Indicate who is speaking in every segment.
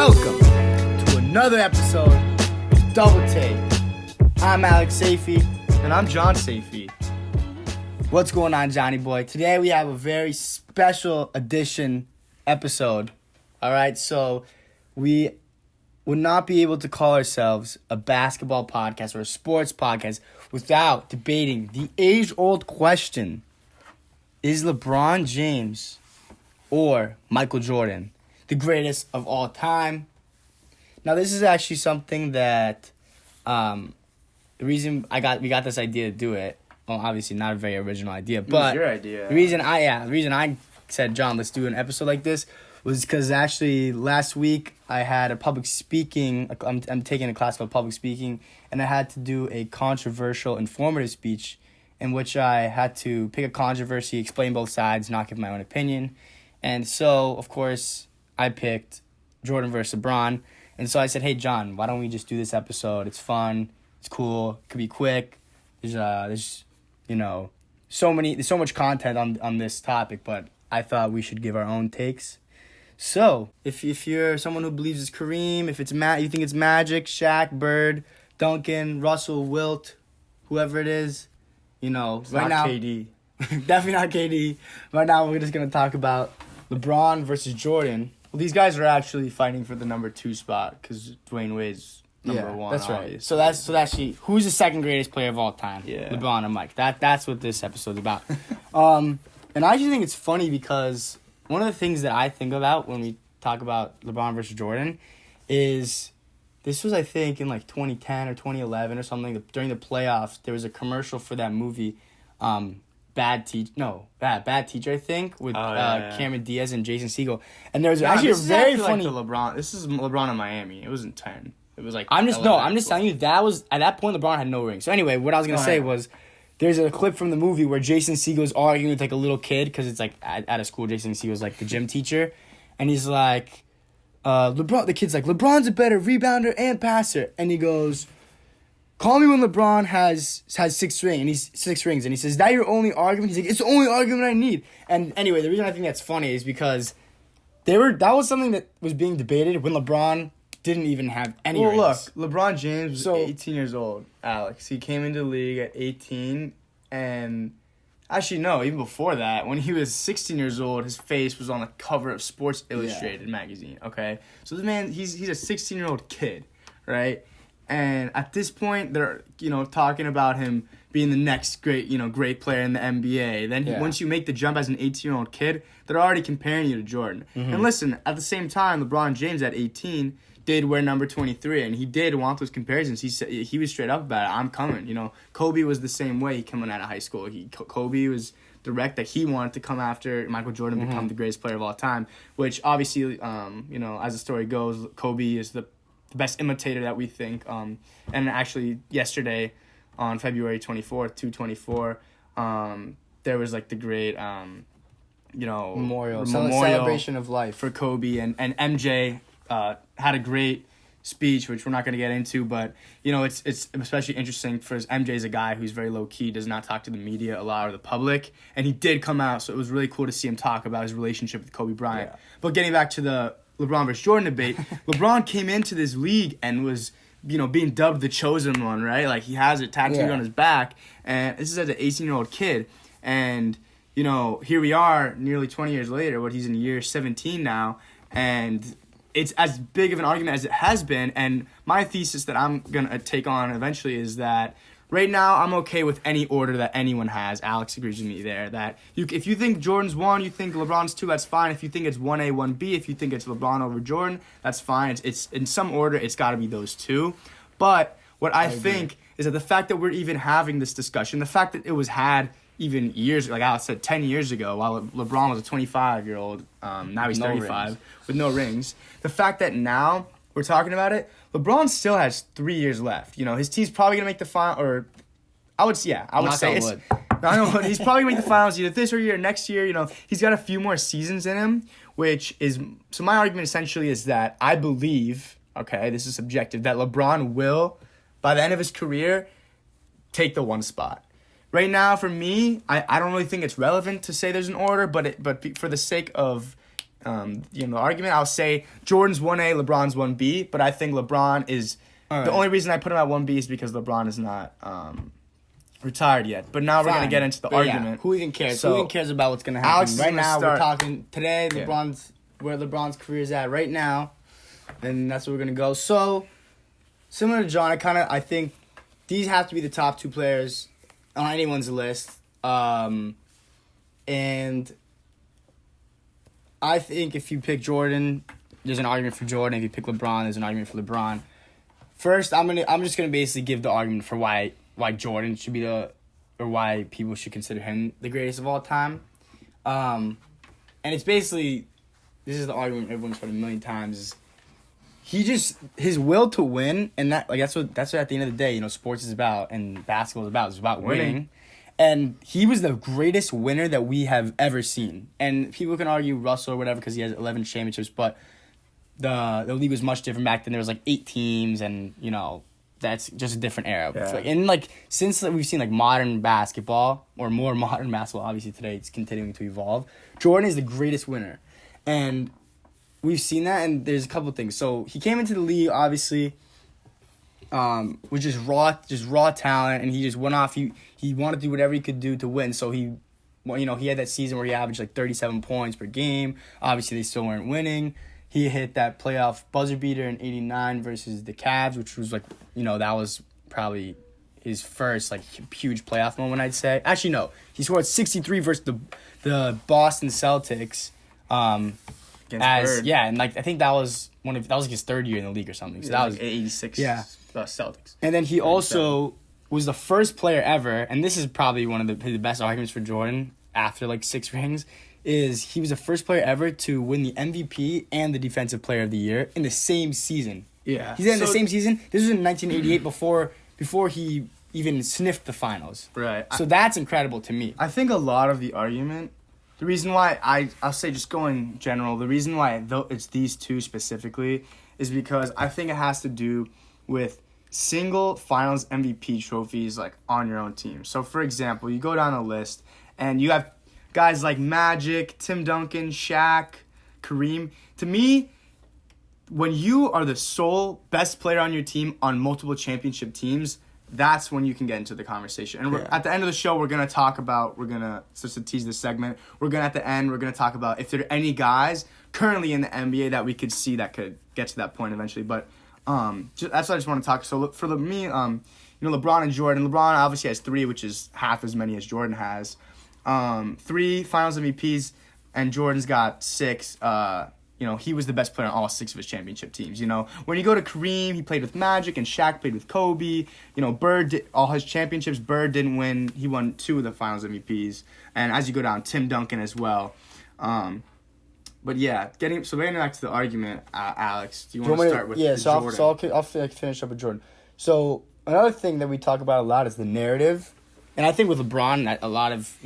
Speaker 1: Welcome to another episode of Double Take. I'm Alex Sayfie.
Speaker 2: And I'm John Sayfie.
Speaker 1: What's going on, Johnny boy? Today we have a very special edition episode. Alright, so we would not be able to call ourselves a basketball podcast or a sports podcast without debating the age-old question: is LeBron James or Michael Jordan the greatest of all time? Now, this is actually something that the reason we got this idea to do it. Well, obviously not a very original idea, but
Speaker 2: It was your idea.
Speaker 1: The reason I said, John, let's do an episode like this was because actually last week I had a public speaking. I'm taking a class called public speaking, and I had to do a controversial, informative speech in which I had to pick a controversy, explain both sides, not give my own opinion. And so, of course, I picked Jordan versus LeBron. And so I said, hey, John, why don't we just do this episode? It's fun. It's cool. It could be quick. There's so much content on this topic, but I thought we should give our own takes. So, if you're someone who believes it's Kareem, if it's you think it's Magic, Shaq, Bird, Duncan, Russell, Wilt, whoever it is,
Speaker 2: It's
Speaker 1: right
Speaker 2: not
Speaker 1: now,
Speaker 2: KD.
Speaker 1: definitely not KD. Right now, we're just gonna talk about LeBron versus Jordan.
Speaker 2: Well, these guys are actually fighting for the number 2 spot because Dwayne Wade's number 1.
Speaker 1: That's right.
Speaker 2: Obviously.
Speaker 1: So that's who's the second greatest player of all time?
Speaker 2: Yeah.
Speaker 1: LeBron or Mike. That's what this episode's about. And I actually think it's funny because one of the things that I think about when we talk about LeBron versus Jordan is this was, I think, in like 2010 or 2011 or something. During the playoffs, there was a commercial for that movie, Bad Teacher, I think, with Cameron Diaz and Jason Segel. And there was actually a very funny.
Speaker 2: Like the LeBron. This is LeBron in Miami. It wasn't 10. It was like.
Speaker 1: I'm just telling you that was at that point LeBron had no ring. So anyway, what I was gonna say was, there's a clip from the movie where Jason Segel's arguing with like a little kid because it's like at a school. Jason Segel's like the gym teacher, and he's like, LeBron. The kid's like, LeBron's a better rebounder and passer, and he goes, call me when LeBron has 6 rings, and he's 6 rings, and he says, is that your only argument? He's like, it's the only argument I need. And anyway, the reason I think that's funny is because that was something that was being debated when LeBron didn't even have any rings.
Speaker 2: Look, LeBron James was 18 years old, Alex. He came into the league at 18, and actually, no, even before that, when he was 16 years old, his face was on the cover of Sports Illustrated magazine, okay? So this man, he's a 16-year-old kid, right? And at this point, they're, talking about him being the next great player in the NBA. Then once you make the jump as an 18-year-old kid, they're already comparing you to Jordan. Mm-hmm. And listen, at the same time, LeBron James at 18 did wear number 23, and he did want those comparisons. He said he was straight up about it. I'm coming. Kobe was the same way coming out of high school. Kobe was direct that he wanted to come after Michael Jordan become the greatest player of all time, which obviously, as the story goes, Kobe is the best imitator that we think. And actually, yesterday, on February 24th, 2/24, there was like the great,
Speaker 1: memorial celebration of life
Speaker 2: for Kobe, and MJ had a great speech, which we're not going to get into, but it's especially interesting for MJ's a guy who's very low key, does not talk to the media a lot or the public, and he did come out, so it was really cool to see him talk about his relationship with Kobe Bryant. Yeah. But getting back to the LeBron versus Jordan debate, LeBron came into this league and was, being dubbed the chosen one, right? Like, he has it tattooed on his back, and this is as an 18-year-old kid, and, here we are nearly 20 years later, he's in year 17 now, and it's as big of an argument as it has been, and my thesis that I'm going to take on eventually is that right now, I'm okay with any order that anyone has. Alex agrees with me there. That if you think Jordan's 1, you think LeBron's 2, that's fine. If you think it's 1A, 1B, if you think it's LeBron over Jordan, that's fine. It's in some order, it's got to be those 2. But what I think is that the fact that we're even having this discussion, the fact that it was had even years, like Alex said, 10 years ago, while LeBron was a 25-year-old, now he's 35, with no rings. The fact that now we're talking about it, LeBron still has 3 years left. His team's probably going to make the final, or I would say he's probably going to make the finals either this or year, next year. He's got a few more seasons in him, which is, so my argument essentially is that I believe, okay, this is subjective, that LeBron will, by the end of his career, take the 1 spot. Right now, for me, I don't really think it's relevant to say there's an order, but for the sake of the argument, I'll say Jordan's 1A, LeBron's 1B, but I think LeBron is the only reason I put him at 1B is because LeBron is not retired yet. But now we're gonna get into the argument.
Speaker 1: Yeah, who even cares?
Speaker 2: So,
Speaker 1: who even cares about what's gonna happen?
Speaker 2: Alex is
Speaker 1: right
Speaker 2: gonna
Speaker 1: now,
Speaker 2: start.
Speaker 1: we're talking today. Where LeBron's career is at right now, and that's where we're gonna go. So, similar to John, I think these have to be the top 2 players on anyone's list. And I think if you pick Jordan, there's an argument for Jordan. If you pick LeBron, there's an argument for LeBron. First, I'm just gonna basically give the argument for why Jordan should be or why people should consider him the greatest of all time. And it's basically, this is the argument everyone's heard a million times. Is his will to win, and that's what at the end of the day, sports is about and basketball is about. It's about winning. And he was the greatest winner that we have ever seen. And people can argue Russell or whatever because he has 11 championships, but the league was much different back then. There was 8 teams, and that's just a different era.
Speaker 2: Yeah.
Speaker 1: And since we've seen modern basketball, or more modern basketball, obviously today it's continuing to evolve. Jordan is the greatest winner, and we've seen that. And there's a couple of things. So he came into the league obviously. Was just raw talent, and he just went off. He wanted to do whatever he could do to win. So he had that season where he averaged 37 points per game. Obviously, they still weren't winning. He hit that playoff buzzer beater in '89 versus the Cavs, which was that was probably his first huge playoff moment, I'd say. Actually, no, he scored 63 versus the Boston Celtics. And I think that was his 3rd year in the league or something. So that was
Speaker 2: 86.
Speaker 1: Yeah.
Speaker 2: Celtics.
Speaker 1: And then he also was the first player ever, and this is probably one of the best arguments for Jordan after 6 rings, is he was the first player ever to win the MVP and the Defensive Player of the Year in the same season.
Speaker 2: Yeah.
Speaker 1: He did in the same season. This was in 1988 before he even sniffed the finals.
Speaker 2: Right.
Speaker 1: So that's incredible to me.
Speaker 2: I think a lot of the argument, the reason why I'll say just going general, the reason why it's these 2 specifically is because I think it has to do with single finals MVP trophies on your own team. So for example, you go down a list and you have guys like Magic, Tim Duncan, Shaq, Kareem. To me, when you are the sole best player on your team on multiple championship teams, that's when you can get into the conversation. And at the end of the show, just to tease this segment, at the end, we're going to talk about if there are any guys currently in the NBA that we could see that could get to that point eventually. But that's what I just want to talk. So for me, LeBron and Jordan. LeBron obviously has 3, which is half as many as Jordan has. 3 Finals MVPs, and Jordan's got 6. He was the best player on all 6 of his championship teams. When you go to Kareem, he played with Magic, and Shaq played with Kobe. Bird did all his championships. Bird didn't win. He won 2 of the Finals MVPs. And as you go down, Tim Duncan as well. But yeah, getting back to the argument, Alex, do you want to start with Jordan?
Speaker 1: I'll finish up with Jordan. So another thing that we talk about a lot is the narrative, and I think with LeBron, a lot of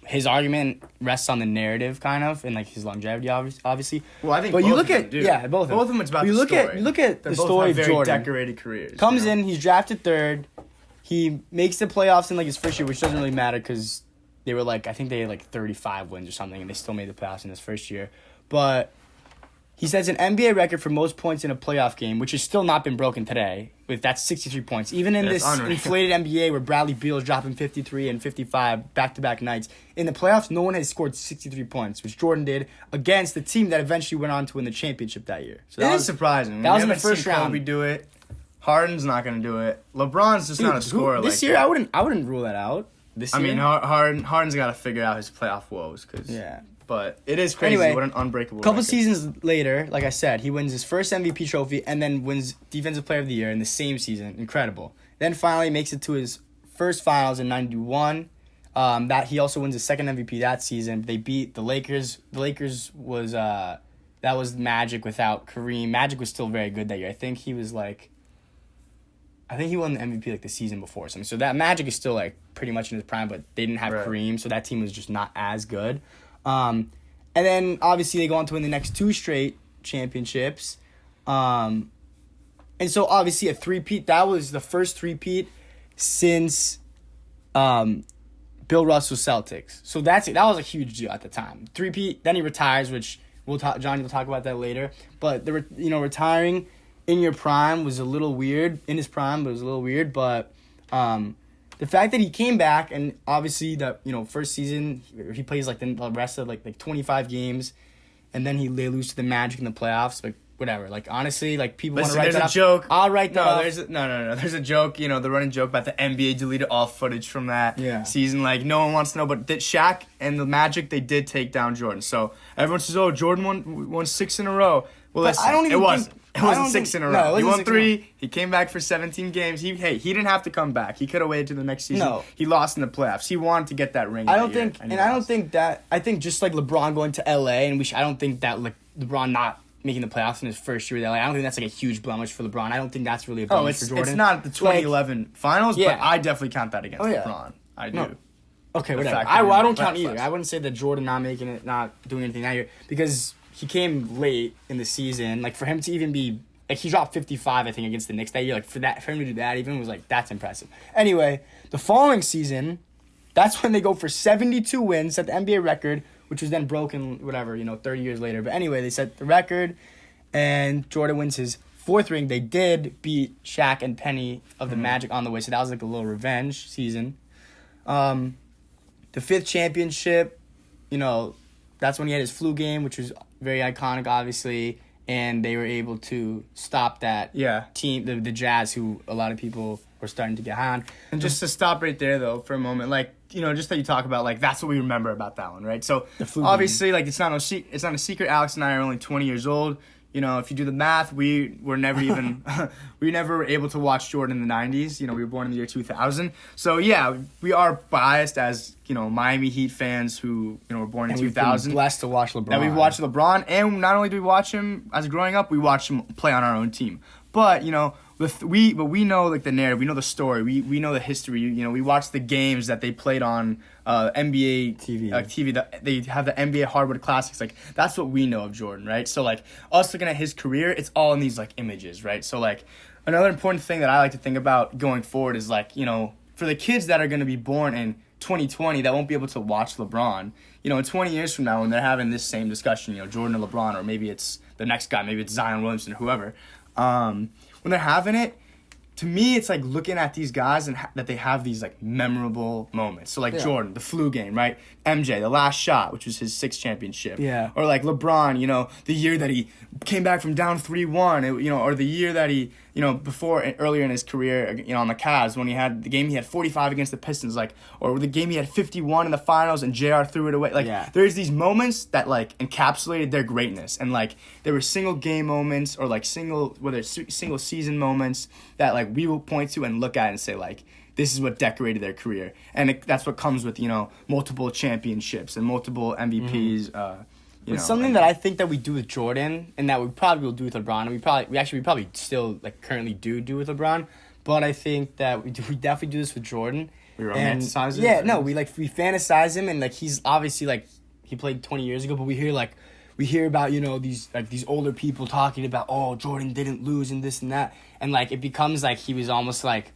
Speaker 1: his argument rests on the narrative kind of, and his longevity, obviously.
Speaker 2: Well, I think,
Speaker 1: but
Speaker 2: both
Speaker 1: you look
Speaker 2: of
Speaker 1: at
Speaker 2: them do.
Speaker 1: Both
Speaker 2: of them. It's about
Speaker 1: you
Speaker 2: the
Speaker 1: look
Speaker 2: story.
Speaker 1: You look at
Speaker 2: They
Speaker 1: the
Speaker 2: both
Speaker 1: story
Speaker 2: have
Speaker 1: of
Speaker 2: very
Speaker 1: Jordan.
Speaker 2: decorated careers.
Speaker 1: Comes in, he's drafted 3rd. He makes the playoffs in his first year, which doesn't really matter because they were I think they had 35 wins or something, and they still made the playoffs in his first year. But he sets an NBA record for most points in a playoff game, which has still not been broken today. That's 63 points. Even in this inflated NBA where Bradley Beal is dropping 53 and 55 back-to-back nights, in the playoffs, no one has scored 63 points, which Jordan did against the team that eventually went on to win the championship that year.
Speaker 2: So that was surprising.
Speaker 1: That was in the first round.
Speaker 2: Kobe do it. Harden's not going to do it. LeBron's just not a scorer.
Speaker 1: This year, I wouldn't rule that out.
Speaker 2: I mean, Harden's got to figure out his playoff woes. But it is crazy.
Speaker 1: Anyway,
Speaker 2: what an unbreakable
Speaker 1: couple
Speaker 2: record.
Speaker 1: seasons later, like I said, he wins his first MVP trophy and then wins Defensive Player of the Year in the same season. Incredible. Then finally makes it to his first finals in 91. That he also wins his second MVP that season. They beat the Lakers. The Lakers was that was Magic without Kareem. Magic was still very good that year. I think he won the MVP the season before or something. So that Magic is still pretty much in his prime, but they didn't have Kareem, so that team was just not as good. And then obviously they go on to win the next 2 straight championships. And so obviously a three-peat, that was the first three-peat since Bill Russell's Celtics. So that was a huge deal at the time. Three-peat, then he retires, which Johnny will talk about that later. But retiring in your prime was a little weird. In his prime, but it was a little weird. But the fact that he came back, and obviously the first season he plays like the rest of like 25 games, and then they lose to the Magic in the playoffs. Like whatever. Like honestly, like people want to write that up.
Speaker 2: There's a joke.
Speaker 1: I'll write that up.
Speaker 2: No. There's a joke. The running joke about the NBA deleted all footage from that season. Like no one wants to know, but that Shaq and the Magic, they did take down Jordan. So everyone says, "Oh, Jordan won 6 in a row." Well, listen, it wasn't 6 in a row.
Speaker 1: No,
Speaker 2: he won 3. He came back for 17 games. He didn't have to come back. He could have waited to the next season.
Speaker 1: No.
Speaker 2: He lost in the playoffs. He wanted to get that ring.
Speaker 1: I think just like LeBron going to LA, and I don't think that like LeBron not making the playoffs in his first year with LA. I don't think that's like a huge blemish for LeBron. I don't think that's really a blemish for Jordan.
Speaker 2: It's not the 2011 finals, but I definitely count that against LeBron. I do.
Speaker 1: No. Okay, whatever. I don't count either. I wouldn't say that Jordan not making it, not doing anything that year, because he came late in the season. Like, for him to even be, like, he dropped 55, I think, against the Knicks that year. Like, for him to do that even was, like, that's impressive. Anyway, the following season, that's when they go for 72 wins, set the NBA record, which was then broken, 30 years later. But anyway, they set the record, and Jordan wins his 4th ring. They did beat Shaq and Penny of the Magic on the way, so that was, like, a little revenge season. The 5th championship, that's when he had his flu game, which was very iconic, obviously, and they were able to stop that team, the Jazz, who a lot of people were starting to get high on.
Speaker 2: And just to stop right there, though, for a moment, like, just that you talk about, like, that's what we remember about that one, right? So, obviously, like, it's not a secret. Alex and I are only 20 years old. If you do the math, we were never even we never were able to watch Jordan in the 90s. We were born in the year 2000. So yeah, we are biased as Miami Heat fans who were born in 2000.
Speaker 1: We've been blessed to watch LeBron.
Speaker 2: And we've watched LeBron, and not only do we watch him as growing up, we watch him play on our own team. But we know like the narrative, we know the story, we know the history. We watch the games that they played on NBA TV. They have the NBA Hardwood Classics. Like that's what we know of Jordan, right? So like us looking at his career, it's all in these like images, right? So like another important thing that I like to think about going forward is like for the kids that are going to be born in 2020 that won't be able to watch LeBron, in 20 years from now when they're having this same discussion, Jordan or LeBron, or maybe it's the next guy, maybe it's Zion Williamson or whoever. When they're having it, to me, it's like looking at these guys and that they have these like memorable moments. So like Jordan, the flu game, right? MJ, the last shot, which was his 6th championship.
Speaker 1: Yeah.
Speaker 2: Or like LeBron, the year that he came back from down 3-1, or the year that he, earlier in his career, on the Cavs when he had the game he had 45 against the Pistons, like, or the game he had 51 in the finals and JR threw it away. Like, there's these moments that like encapsulated their greatness, and like there were single game moments or like single season moments that like we will point to and look at and say like, this is what decorated their career, and that's what comes with multiple championships and multiple MVPs.
Speaker 1: It's something that I think that we do with Jordan, and that we probably will do with LeBron, and we probably still like currently do with LeBron. But I think that we definitely do this with Jordan.
Speaker 2: We romanticize him.
Speaker 1: Yeah, no, we fantasize him, and like he's obviously like he played 20 years ago, but we hear about these older people talking about, oh, Jordan didn't lose and this and that, and like it becomes like he was almost like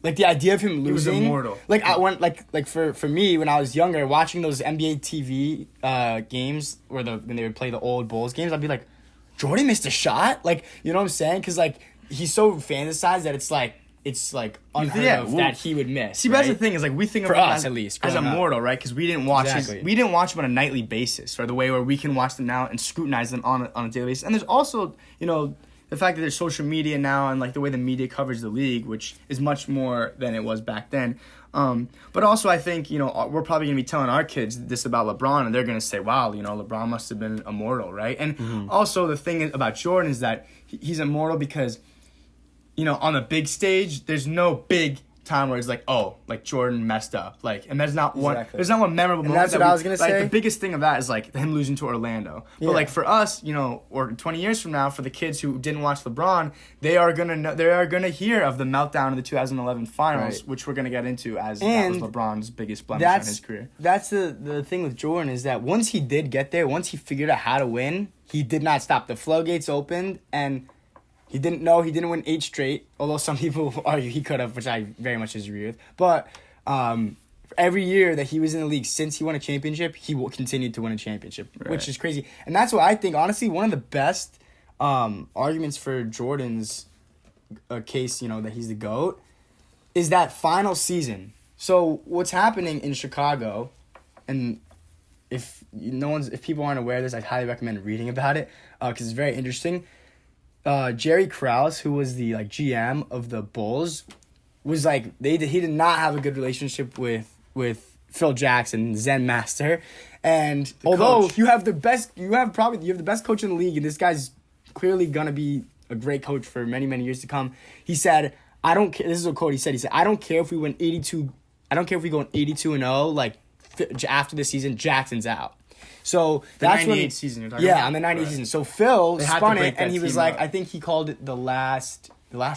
Speaker 1: the idea of him losing.
Speaker 2: He was immortal.
Speaker 1: Like I went for me when I was younger, watching those NBA TV games when they would play the old Bulls games, I'd be like, Jordan missed a shot, like you know what I'm saying? Because like he's so fantasized that it's like unheard of that he would miss.
Speaker 2: See,
Speaker 1: right?
Speaker 2: That's the thing is like we think
Speaker 1: for
Speaker 2: of him
Speaker 1: us at least
Speaker 2: as immortal, right? Because we didn't watch him on a nightly basis, or the way where we can watch them now and scrutinize them on a daily basis. And there's also the fact that there's social media now and like the way the media covers the league, which is much more than it was back then. But also I think, we're probably going to be telling our kids this about LeBron, and they're going to say, wow, LeBron must have been immortal, right? And also the thing about Jordan is that he's immortal because, on the big stage, there's no big time where it's like, oh, like Jordan messed up, like, and there's not one memorable moment.
Speaker 1: That's what I was gonna say.
Speaker 2: The biggest thing of that is like him losing to Orlando. But like for us, or 20 years from now, for the kids who didn't watch LeBron, they are gonna hear of the meltdown of the 2011 finals, which we're gonna get into as that was LeBron's biggest blemish in his career.
Speaker 1: That's the thing with Jordan is that once he did get there, once he figured out how to win, he did not stop. The floodgates opened, and he didn't win 8 straight, although some people argue he could have, which I very much disagree with. But every year that he was in the league since he won a championship, he will continue to win a championship,
Speaker 2: Right.
Speaker 1: which is crazy. And that's what I think, honestly, one of the best arguments for Jordan's case, that he's the GOAT, is that final season. So what's happening in Chicago, and if people aren't aware of this, I highly recommend reading about it because it's very interesting. Jerry Krause, who was the GM of the Bulls, was he did not have a good relationship with Phil Jackson, Zen Master, and although
Speaker 2: coach.
Speaker 1: you have the best coach in the league, and this guy's clearly gonna be a great coach for many, many years to come. He said, "I don't care." This is a quote he said. He said, "I don't care if we win 82. I don't care if we go 82-0. After this season, Jackson's out." So that's when
Speaker 2: 98 season you're talking about?
Speaker 1: Yeah, on the 98 season. So Phil
Speaker 2: had to
Speaker 1: spun
Speaker 2: break
Speaker 1: it, and
Speaker 2: that
Speaker 1: he was
Speaker 2: team
Speaker 1: like,
Speaker 2: up.
Speaker 1: I think he called it the last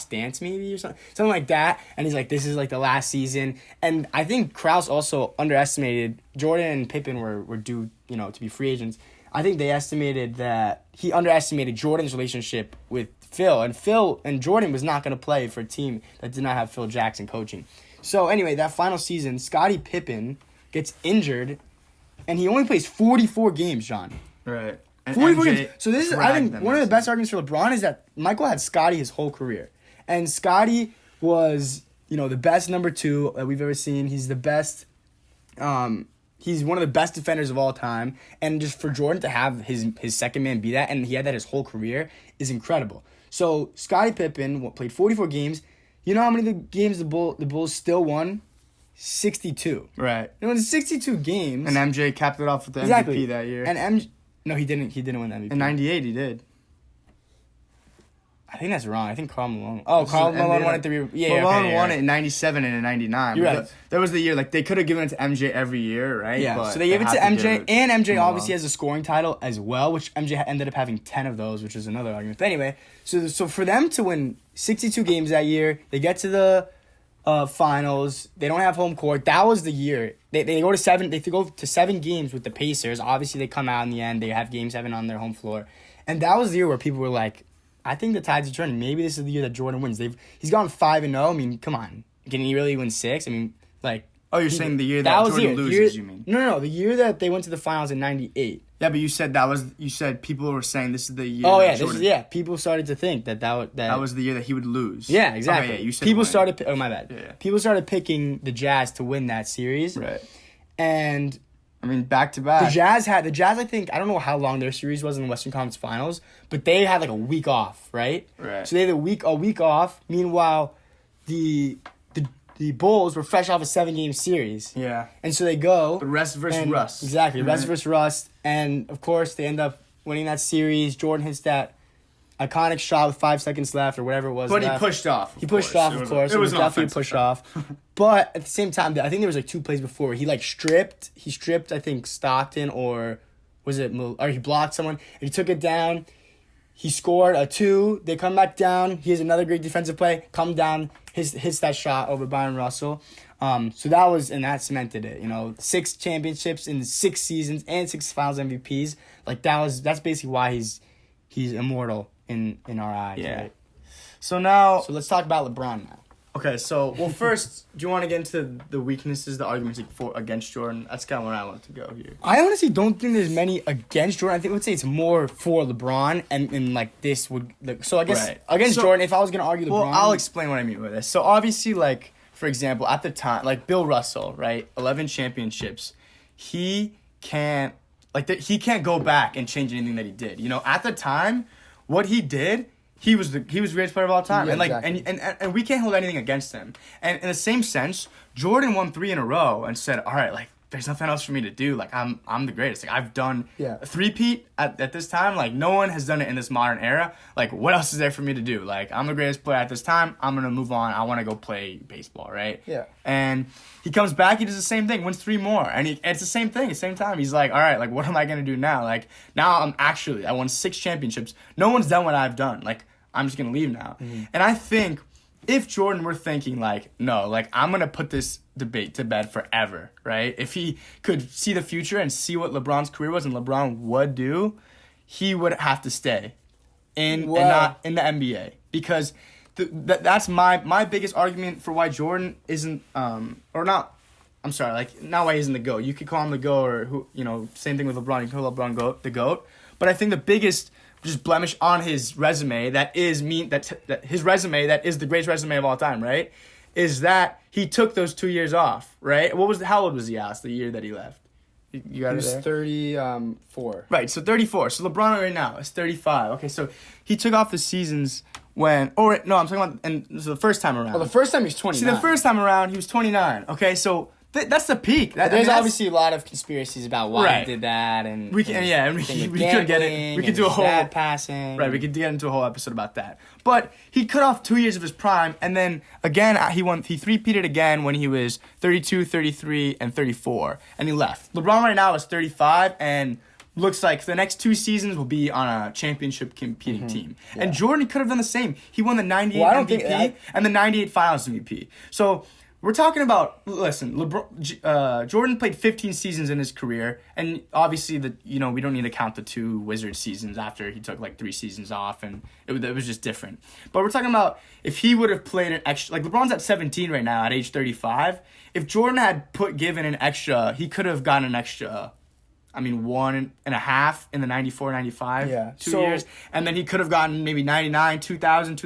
Speaker 1: dance, maybe, or something like that. And he's like, this is the last season. And I think Krause also underestimated Jordan and Pippen were due, to be free agents. I think they estimated that he underestimated Jordan's relationship with Phil, and Jordan was not going to play for a team that did not have Phil Jackson coaching. So anyway, that final season, Scottie Pippen gets injured, and he only plays 44 games, John.
Speaker 2: Right. And
Speaker 1: 44
Speaker 2: MJ
Speaker 1: games. So this is, I
Speaker 2: dragged
Speaker 1: think,
Speaker 2: them
Speaker 1: one of the
Speaker 2: this
Speaker 1: best arguments for LeBron is that Michael had Scottie his whole career. And Scottie was, the best number 2 that we've ever seen. He's the best, he's one of the best defenders of all time. And just for Jordan to have his second man be that, and he had that his whole career, is incredible. So Scottie Pippen played 44 games. You know how many of the games the Bulls still won? 62.
Speaker 2: Right.
Speaker 1: It was 62 games.
Speaker 2: And MJ capped it off with the
Speaker 1: Exactly.
Speaker 2: MVP that year.
Speaker 1: And no, he didn't. He didn't win the MVP.
Speaker 2: In 98, he did.
Speaker 1: I think that's wrong. I think Karl Malone. Oh, Karl
Speaker 2: is
Speaker 1: Malone
Speaker 2: NBA,
Speaker 1: won it 3. Yeah,
Speaker 2: Malone
Speaker 1: okay,
Speaker 2: won
Speaker 1: yeah.
Speaker 2: it in 97 and in 99.
Speaker 1: You're
Speaker 2: But
Speaker 1: right.
Speaker 2: That was the year, they could have given it to MJ every year, right?
Speaker 1: Yeah,
Speaker 2: But
Speaker 1: so they gave it to
Speaker 2: had
Speaker 1: MJ,
Speaker 2: give it
Speaker 1: and MJ
Speaker 2: to
Speaker 1: obviously
Speaker 2: Malone.
Speaker 1: has a scoring title as well, which MJ ended up having 10 of those, which is another argument. But anyway, so for them to win 62 games that year, they get to the finals. They don't have home court. That was the year. They go to 7. They go to 7 games with the Pacers. Obviously, they come out in the end. They have Game 7 on their home floor, and that was the year where people were like, I think the tides are turning. Maybe this is the year that Jordan wins. He's gone 5-0. I mean, come on, can he really win 6? I mean,
Speaker 2: Oh, you're saying the year that
Speaker 1: was the
Speaker 2: Jordan
Speaker 1: year.
Speaker 2: loses, you mean?
Speaker 1: No, the year that they went to the finals in '98.
Speaker 2: Yeah, but you said people were saying this is the year.
Speaker 1: Oh
Speaker 2: that
Speaker 1: yeah,
Speaker 2: Jordan,
Speaker 1: people started to think that
Speaker 2: was the year that he would lose.
Speaker 1: Yeah, exactly.
Speaker 2: Okay, yeah, you said
Speaker 1: people
Speaker 2: when.
Speaker 1: started. Oh my bad.
Speaker 2: Yeah.
Speaker 1: People started picking the Jazz to win that series.
Speaker 2: Right.
Speaker 1: And
Speaker 2: I mean, back to back.
Speaker 1: the Jazz. I think, I don't know how long their series was in the Western Conference Finals, but they had a week off, right?
Speaker 2: Right.
Speaker 1: So they had a week off. Meanwhile, the Bulls were fresh off a 7-game series.
Speaker 2: Yeah.
Speaker 1: And so they go.
Speaker 2: The rest versus
Speaker 1: and-
Speaker 2: Russ.
Speaker 1: Exactly, Russ
Speaker 2: Right.
Speaker 1: versus Russ. And, of course, they end up winning that series. Jordan hits that iconic shot with 5 seconds left or whatever it was.
Speaker 2: But he
Speaker 1: left.
Speaker 2: pushed off.
Speaker 1: He pushed off, of course.
Speaker 2: It was
Speaker 1: definitely
Speaker 2: offensive.
Speaker 1: pushed off. But at the same time, I think there was 2 plays before. He stripped. He stripped, I think, Stockton, or was it? Or he blocked someone. And he took it down. He scored a 2. They come back down. He has another great defensive play. Come down. Hits that shot over Byron Russell. So that cemented it. 6 championships in 6 seasons and 6 Finals MVPs. That's basically why he's immortal in our eyes.
Speaker 2: Yeah.
Speaker 1: Right?
Speaker 2: So now,
Speaker 1: So let's talk about LeBron now.
Speaker 2: okay. So first, do you want to get into the weaknesses, the arguments against Jordan? That's kind of where I want to go here.
Speaker 1: I honestly don't think there's many against Jordan. I would say it's more for LeBron, and this would. So I guess
Speaker 2: Right.
Speaker 1: against
Speaker 2: So-
Speaker 1: Jordan, if I was gonna argue LeBron,
Speaker 2: Well, I'll explain what I mean by this. So obviously, for example, at the time, Bill Russell, right, 11 championships, he can't he can't go back and change anything that he did. At the time, what he did, he was the greatest player of all time,
Speaker 1: Yeah,
Speaker 2: and
Speaker 1: exactly.
Speaker 2: and we can't hold anything against him. And in the same sense, Jordan won 3 in a row and said, all right, there's nothing else for me to do. I'm the greatest. I've done a three-peat at this time. No one has done it in this modern era. What else is there for me to do? I'm the greatest player at this time. I'm going to move on. I want to go play baseball, right?
Speaker 1: Yeah.
Speaker 2: And he comes back, he does the same thing, wins 3 more. And it's the same thing, at the same time. He's like, all right, what am I going to do now? Now I won 6 championships. No one's done what I've done. I'm just going to leave now.
Speaker 1: Mm-hmm.
Speaker 2: And I think if Jordan were thinking no, I'm going to put this debate to bed forever, right? If he could see the future and see what LeBron's career was and LeBron would do, he would have to stay and not in the NBA, because that's my biggest argument for why Jordan isn't or not I'm sorry, like, not why he's in the GOAT. You could call him the GOAT, or who, you know, same thing with LeBron. You can call LeBron the GOAT. But I think the biggest just blemish on his resume that is his resume that is the greatest resume of all time, right? Is that he took those 2 years off, right? How old was he the year that he left? You got
Speaker 1: He
Speaker 2: it
Speaker 1: was
Speaker 2: there?
Speaker 1: 34.
Speaker 2: Right, so 34. So LeBron right now is 35. Okay, so he took off the seasons I'm talking about, and this is the first time around.
Speaker 1: Well, the first time he was 29.
Speaker 2: See, the first time around, he was 29. Okay, so that's the peak.
Speaker 1: There's obviously a lot of conspiracies about why he did that, and
Speaker 2: we could get it. We could do a whole
Speaker 1: passing.
Speaker 2: Right, we could get into a whole episode about that. But he cut off 2 years of his prime, and then again he three-peated again when he was 32, 33, and 34, and he left. LeBron right now is 35, and looks like the next 2 seasons will be on a championship competing team. Yeah. And Jordan could have done the same. He won the 98 MVP and the 98 Finals MVP. So we're talking about, listen, Jordan played 15 seasons in his career, and obviously we don't need to count the 2 Wizards seasons after he took like 3 seasons off, and it was just different. But we're talking about if he would have played an extra, like LeBron's at 17 right now at age 35. If Jordan had given an extra, he could have gotten an extra 1.5 in the 94, 95, 2 years. And then he could have gotten maybe 99, 2000.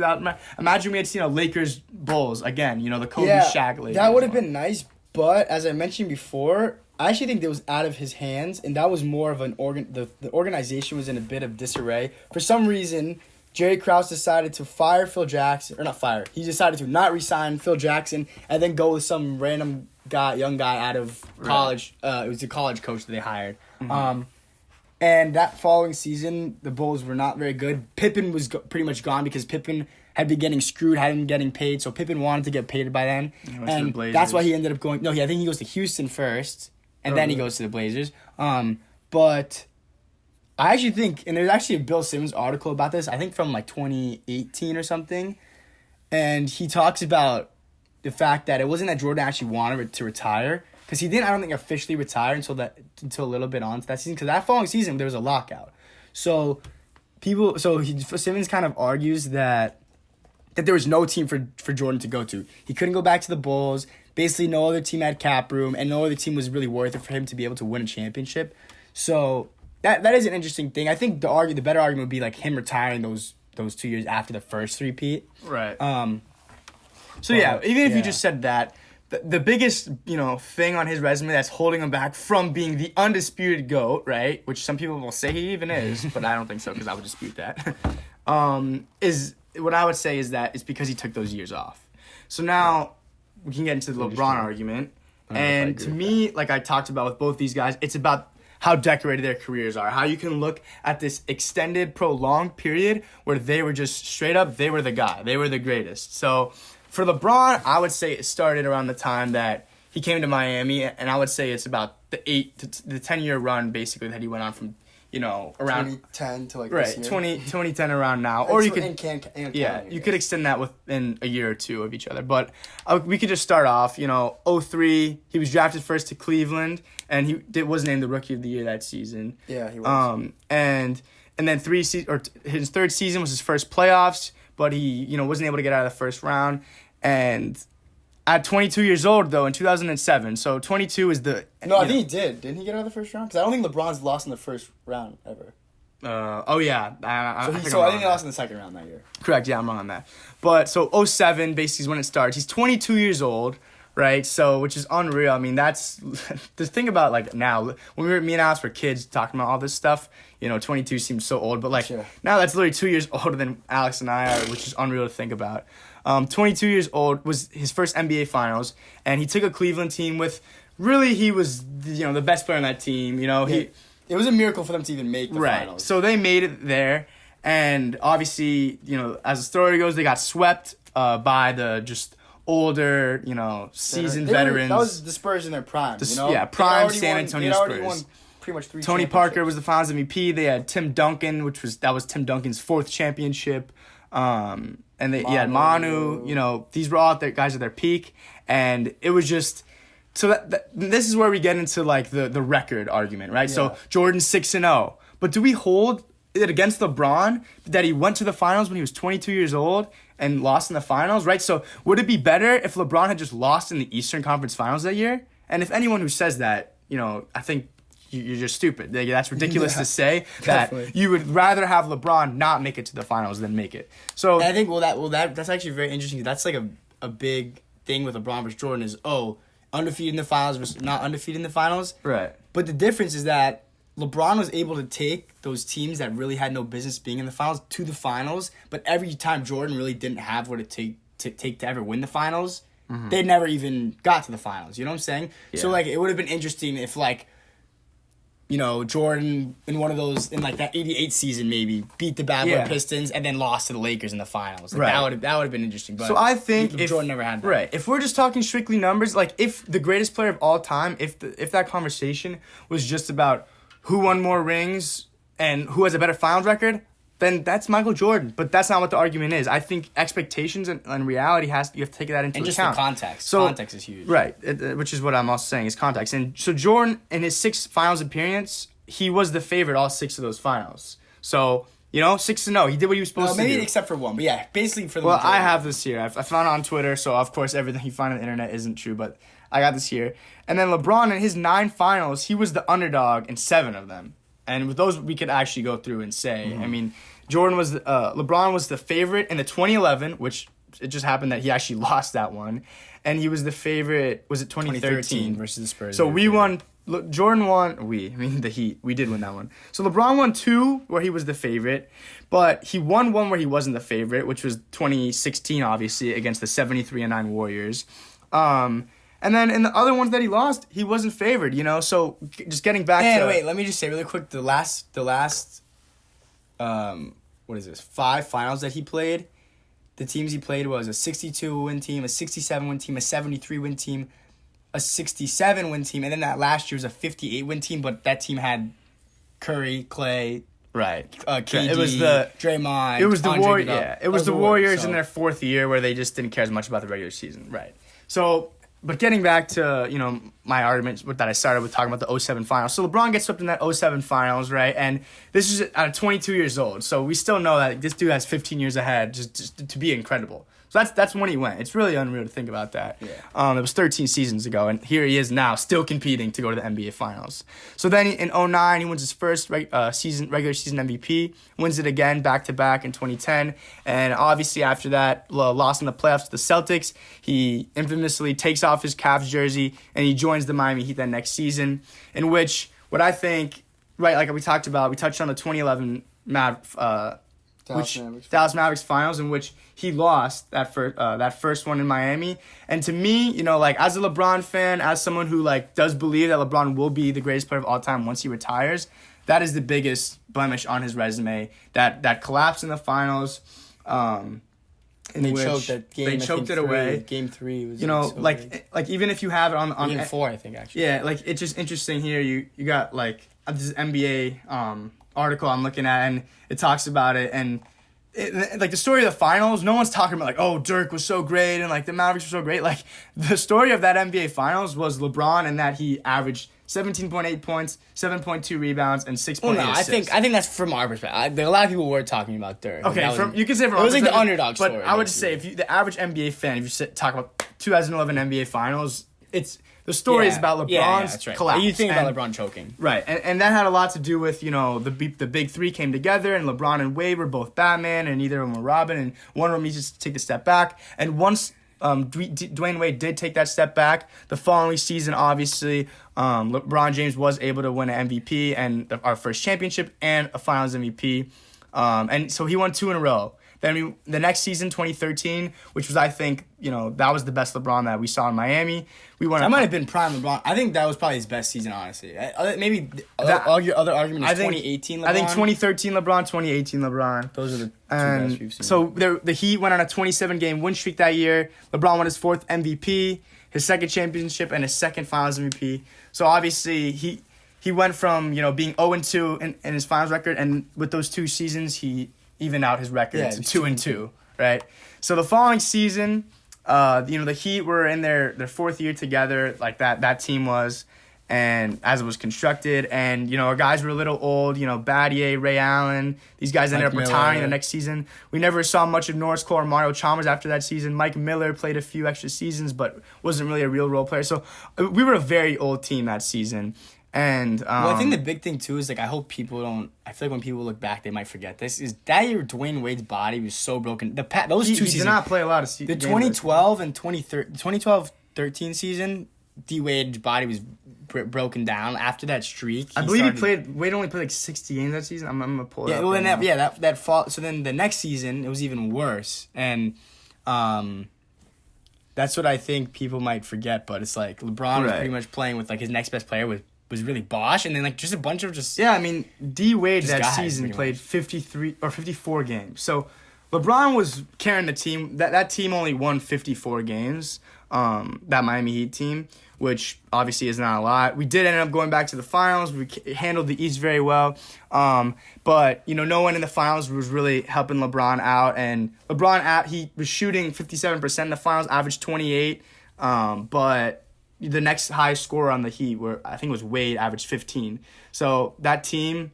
Speaker 2: Imagine we had seen a Lakers Bulls again, the Kobe Shaq Lakers.
Speaker 1: That would have been nice, but as I mentioned before, I actually think that was out of his hands, and that was more of the organization was in a bit of disarray. For some reason, Jerry Krause decided to fire Phil Jackson, or not fire, he decided to not re-sign Phil Jackson and then go with some random young guy out of college. It was the college coach that they hired. Mm-hmm. And that following season, the Bulls were not very good. Pippen was pretty much gone because Pippen had been getting screwed, hadn't been getting paid. So Pippen wanted to get paid by then. And that's why he ended up going... No, I think he goes to Houston first, and then he goes to the Blazers. But I actually think... And there's actually a Bill Simmons article about this, I think from like 2018 or something. And he talks about the fact that it wasn't that Jordan actually wanted to retire, because he didn't, I don't think, officially retire until a little bit on to that season, because that following season there was a lockout. So Simmons kind of argues that there was no team for Jordan to go to. He couldn't go back to the Bulls. Basically, no other team had cap room, and no other team was really worth it for him to be able to win a championship. So that is an interesting thing. I think the better argument would be like him retiring those 2 years after the first three-peat.
Speaker 2: Right. Even if you just said that, the biggest, thing on his resume that's holding him back from being the undisputed GOAT, right, which some people will say he even is, but I don't think so because I would dispute that, is what I would say is that it's because he took those years off. So now we can get into the LeBron argument. And to me, like I talked about with both these guys, it's about how decorated their careers are, how you can look at this extended, prolonged period where they were just straight up, they were the guy, they were the greatest. So for LeBron, I would say it started around the time that he came to Miami, and I would say it's about the 10-year run basically that he went on from, around
Speaker 1: 2010 to like
Speaker 2: right,
Speaker 1: this year.
Speaker 2: 2010 around now, or you could
Speaker 1: you
Speaker 2: could extend that within a year or two of each other. But we could just start off, 2003, he was drafted first to Cleveland, and he was named the Rookie of the Year that season.
Speaker 1: Yeah, he was.
Speaker 2: And then his third season was his first playoffs, but he wasn't able to get out of the first round. And at 22 years old, though, in 2007, so 22 is the...
Speaker 1: No, I think he did. Didn't he get out of the first round? Because I don't think LeBron's lost in the first round ever.
Speaker 2: Yeah.
Speaker 1: I think he lost in the second round that year.
Speaker 2: Correct, yeah, I'm wrong on that. But, so 07 basically is when it starts. He's 22 years old, right? So, which is unreal. I mean, that's... the thing about, like, now, when me and Alex were kids talking about all this stuff, 22 seems so old, but, like, now that's literally 2 years older than Alex and I are, which is unreal to think about. 22 years old, was his first NBA Finals, and he took a Cleveland team with, really, he was, the best player on that team, It
Speaker 1: was a miracle for them to even make the finals.
Speaker 2: So they made it there, and obviously, as the story goes, they got swept by the just older, seasoned veterans.
Speaker 1: That was the Spurs in their prime,
Speaker 2: Yeah, prime San Antonio Spurs.
Speaker 1: Won pretty much 3
Speaker 2: Tony Parker was the Finals MVP. They had Tim Duncan, that was Tim Duncan's 4th championship. And they had Manu, these were all guys at their peak, and it was just so that this is where we get into like the record argument, right? Yeah. So Jordan's 6-0, but do we hold it against LeBron that he went to the finals when he was 22 years old and lost in the finals, right? So would it be better if LeBron had just lost in the Eastern Conference Finals that year And if anyone who says that, I think you're just stupid. That's ridiculous to say
Speaker 1: definitely.
Speaker 2: that you would rather have LeBron not make it to the finals than make it. So
Speaker 1: and I think that's actually very interesting. That's like a big thing with LeBron versus Jordan is undefeated in the finals versus not undefeated in the finals.
Speaker 2: Right.
Speaker 1: But the difference is that LeBron was able to take those teams that really had no business being in the finals to the finals, but every time Jordan really didn't have what it take to ever win the finals, they never even got to the finals. You know what I'm saying?
Speaker 2: Yeah.
Speaker 1: So like it would have been interesting if Jordan in one of those in like that '88 season maybe beat the Bad Boy Pistons and then lost to the Lakers in the finals. Like,
Speaker 2: right.
Speaker 1: That would have been interesting. But
Speaker 2: so I think if
Speaker 1: Jordan never had that.
Speaker 2: Right. If we're just talking strictly numbers, like if the greatest player of all time, if that conversation was just about who won more rings and who has a better finals record, then that's Michael Jordan. But that's not what the argument is. I think expectations and reality you have to take that into account.
Speaker 1: And just the context.
Speaker 2: So,
Speaker 1: context is huge.
Speaker 2: Right. Which is what I'm also saying is context. And so Jordan, in his 6 finals appearance, he was the favorite all 6 of those finals. So, 6-0. He did what he was supposed to do.
Speaker 1: Maybe except for one. But yeah, basically for the
Speaker 2: Well,
Speaker 1: majority.
Speaker 2: I have this here. I found it on Twitter, so of course everything you find on the internet isn't true, but I got this here. And then LeBron, in his 9 finals, he was the underdog in 7 of them. And with those, we could actually go through and say, I mean, LeBron was the favorite in the 2011, which it just happened that he actually lost that one. And he was the favorite, was it 2013?
Speaker 1: Versus the Spurs.
Speaker 2: So we won, Jordan won, the Heat, we did win that one. So LeBron won 2 where he was the favorite, but he won 1 where he wasn't the favorite, which was 2016, obviously, against the 73-9 Warriors. And then in the other ones that he lost, he wasn't favored, So just getting back to...
Speaker 1: wait, let me just say really quick, the last, what is this, 5 finals that he played, the teams he played was a 62-win team, a 67-win team, a 73-win team, a 67-win team, and then that last year was a 58-win team, but that team had Curry, Clay,
Speaker 2: right,
Speaker 1: KD,
Speaker 2: it was
Speaker 1: Draymond.
Speaker 2: It was the
Speaker 1: Warriors.
Speaker 2: Yeah, it was the Warriors in their 4th year where they just didn't care as much about the regular season. Right. So, but getting back to my argument that I started with talking about the 07 finals. So LeBron gets swept in that 07 finals, right? And this is at 22 years old. So we still know that this dude has 15 years ahead just to be incredible. So that's when he went. It's really unreal to think about that.
Speaker 1: Yeah.
Speaker 2: It was 13 seasons ago, and here he is now, still competing to go to the NBA Finals. So then in 09, he wins his first regular season MVP, wins it again back-to-back in 2010, and obviously after that, lost in the playoffs to the Celtics. He infamously takes off his Cavs jersey, and he joins the Miami Heat that next season, in which what I think, right, like we touched on the 2011 Dallas Mavericks finals, in which he lost that first one in Miami. And to me, as a LeBron fan, as someone who does believe that LeBron will be the greatest player of all time once he retires, that is the biggest blemish on his resume. That collapse in the finals.
Speaker 1: And they choked that game.
Speaker 2: They choked it away.
Speaker 1: Game 3 was
Speaker 2: even if you have it on
Speaker 1: Game 4, I think, actually.
Speaker 2: Yeah, it's just interesting here. You got this NBA article I'm looking at, and it talks about it, and the story of the finals, no one's talking about Dirk was so great and the Mavericks were so great. The story of that NBA finals was LeBron, and that he averaged 17.8 points, 7.2 rebounds, and 6.8 assists.
Speaker 1: I think that's from our perspective. A lot of people were talking about Dirk.
Speaker 2: Okay, you can say from
Speaker 1: it was
Speaker 2: our
Speaker 1: the underdog story.
Speaker 2: But I would just say, if the average NBA fan, if you talk about 2011 NBA finals, the story is about LeBron's collapse.
Speaker 1: You think about LeBron choking.
Speaker 2: Right, and that had a lot to do with, the big 3 came together, and LeBron and Wade were both Batman, and neither of them were Robin, and one of them needed to take a step back. And once Dwayne Wade did take that step back, the following season, obviously, LeBron James was able to win an MVP and our first championship and a Finals MVP. And so he won 2 in a row. Then the next season, 2013, which was, I think, that was the best LeBron that we saw in Miami.
Speaker 1: That might have been prime LeBron. I think that was probably his best season, honestly. Maybe other argument is 2018 LeBron.
Speaker 2: I think 2013 LeBron, 2018 LeBron.
Speaker 1: Those are the two best we've seen.
Speaker 2: So the Heat went on a 27-game win streak that year. LeBron won his 4th MVP, his 2nd championship, and his 2nd Finals MVP. So obviously he went from being 0-2 in his Finals record, and with those 2 seasons he evened out his record to 2-2, right? So the following season, the Heat were in their 4th year together, that team was, and as it was constructed. And, you know, our guys were a little old, you know, Battier, Ray Allen. These guys ended up retiring the next season. We never saw much of Norris Cole or Mario Chalmers after that season. Mike Miller played a few extra seasons, but wasn't really a real role player. So we were a very old team that season. And
Speaker 1: well, I think the big thing too is like I hope people don't. I feel like when people look back, they might forget this. Is that year Dwayne Wade's body was so broken. Those two seasons.
Speaker 2: He did not play a lot of seasons.
Speaker 1: The 2012 and 2012-13 season, D Wade's body was broken down after that streak.
Speaker 2: I believe Wade only played like 60 games that season. I'm gonna pull it up.
Speaker 1: Well, that fall. So then the next season it was even worse, and that's what I think people might forget. But it's like LeBron was pretty much playing with like his next best player was really Bosch, and then like just a bunch of just
Speaker 2: I mean D Wade that season played 53 or 54 games. So LeBron was carrying the team. That team only won 54 games. That Miami Heat team, which obviously is not a lot. We did end up going back to the finals. We handled the East very well. But you know, no one in the finals was really helping LeBron out. And LeBron he was shooting 57% in the finals, averaged 28. But the next highest scorer on the Heat, where I think it was Wade, averaged 15. So that team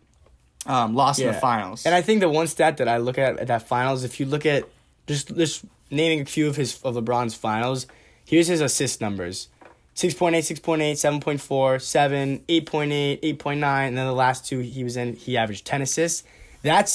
Speaker 2: lost in the finals.
Speaker 1: And I think the one stat that I look at that finals, if you look at just naming a few of LeBron's finals, here's his assist numbers: 6.8, 6.8, 7.4, 7, 8.8, 8.9, and then the last two he averaged 10 assists. That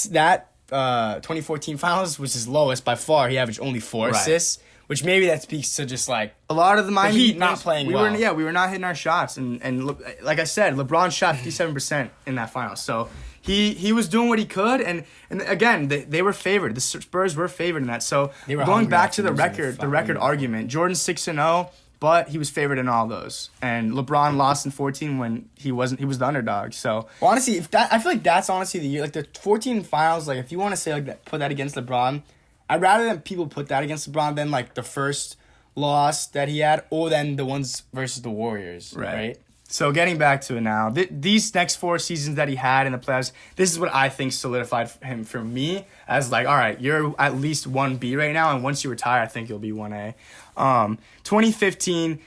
Speaker 1: 2014 finals was his lowest by far. He averaged only 4 assists. Which maybe that speaks to just like
Speaker 2: a lot of the Miami
Speaker 1: Heat not playing well.
Speaker 2: We were not hitting our shots, and like I said, LeBron shot 57% in that final. So he was doing what he could, and again they were favored. The Spurs were favored in that. So going back to the record argument, Jordan's 6-0, but he was favored in all those, and LeBron lost in 14 when he was the underdog. So
Speaker 1: honestly, I feel like that's honestly the year, like the 14 finals. Like if you want to say like that, put that against LeBron. I'd rather than people put that against LeBron than like the first loss that he had, or then the ones versus the Warriors, right?
Speaker 2: So getting back to it now, these next 4 seasons that he had in the playoffs, this is what I think solidified him for me as like, all right, you're at least 1B right now, and once you retire, I think you'll be 1A. 2015,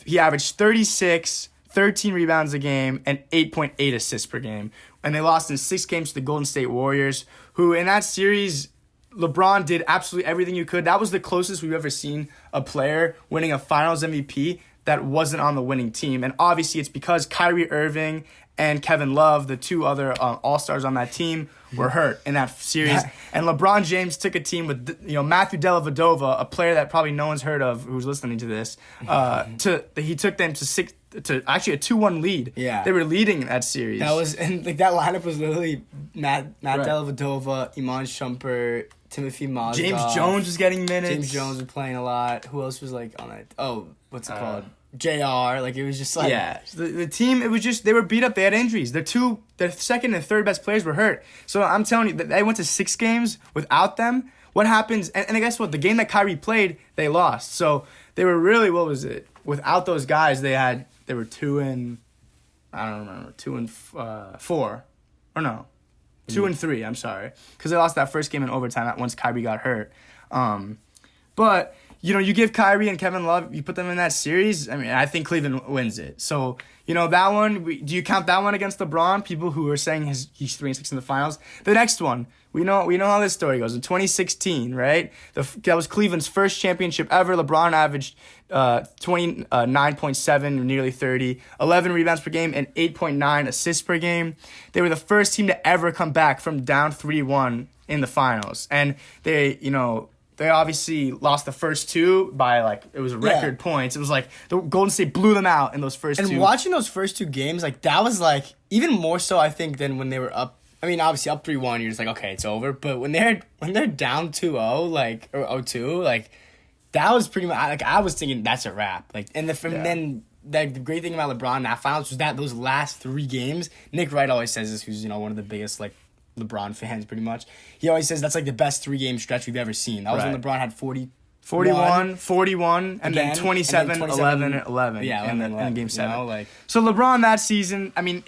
Speaker 2: he averaged 36, 13 rebounds a game, and 8.8 assists per game, and they lost in 6 games to the Golden State Warriors, who in that series, LeBron did absolutely everything you could. That was the closest we've ever seen a player winning a Finals MVP that wasn't on the winning team. And obviously it's because Kyrie Irving and Kevin Love, the 2 other all-stars on that team, were hurt in that series. And LeBron James took a team with Matthew Dellavedova, a player that probably no one's heard of who's listening to this. He took them to actually a 2-1 lead.
Speaker 1: Yeah.
Speaker 2: They were leading that series.
Speaker 1: That lineup was literally Matt Dellavedova, Iman Shumpert, Timothy Mozgov.
Speaker 2: James Jones was getting minutes.
Speaker 1: James Jones was playing a lot. Who else was like on it? Oh, what's it called? JR. Like it was just like
Speaker 2: the team. It was just they were beat up. They had injuries. Their second and third best players were hurt. So I'm telling you, they went to 6 games without them. What happens? And guess what? The game that Kyrie played, they lost. So they were really without those guys. They were 2-4 or no. 2-3, I'm sorry. Because they lost that first game in overtime once Kyrie got hurt. But, you give Kyrie and Kevin Love, you put them in that series, I mean, I think Cleveland wins it. So, that one, do you count that one against LeBron? People who are saying he's 3-6 in the finals. The next one, we know how this story goes. In 2016, right? That was Cleveland's first championship ever. LeBron averaged 29.7, nearly 30, 11 rebounds per game, and 8.9 assists per game. They were the first team to ever come back from down 3-1 in the finals. And they obviously lost the first 2 by, it was record points. It was the Golden State blew them out in those first 2.
Speaker 1: And watching those first 2 games, that was, even more so, I think, than when they were up. I mean, obviously, up 3-1, you're just okay, it's over. But when they're down 2-0, or 0-2, that was pretty much, I was thinking that's a wrap. Then the great thing about LeBron in that finals was that those last 3 games, Nick Wright always says this, who's, one of the biggest, LeBron fans pretty much. He always says that's the best 3-game stretch we've ever seen. That was when LeBron had 41, and then 27, 11, 11.
Speaker 2: Yeah, in Game 7. So LeBron that season, I mean,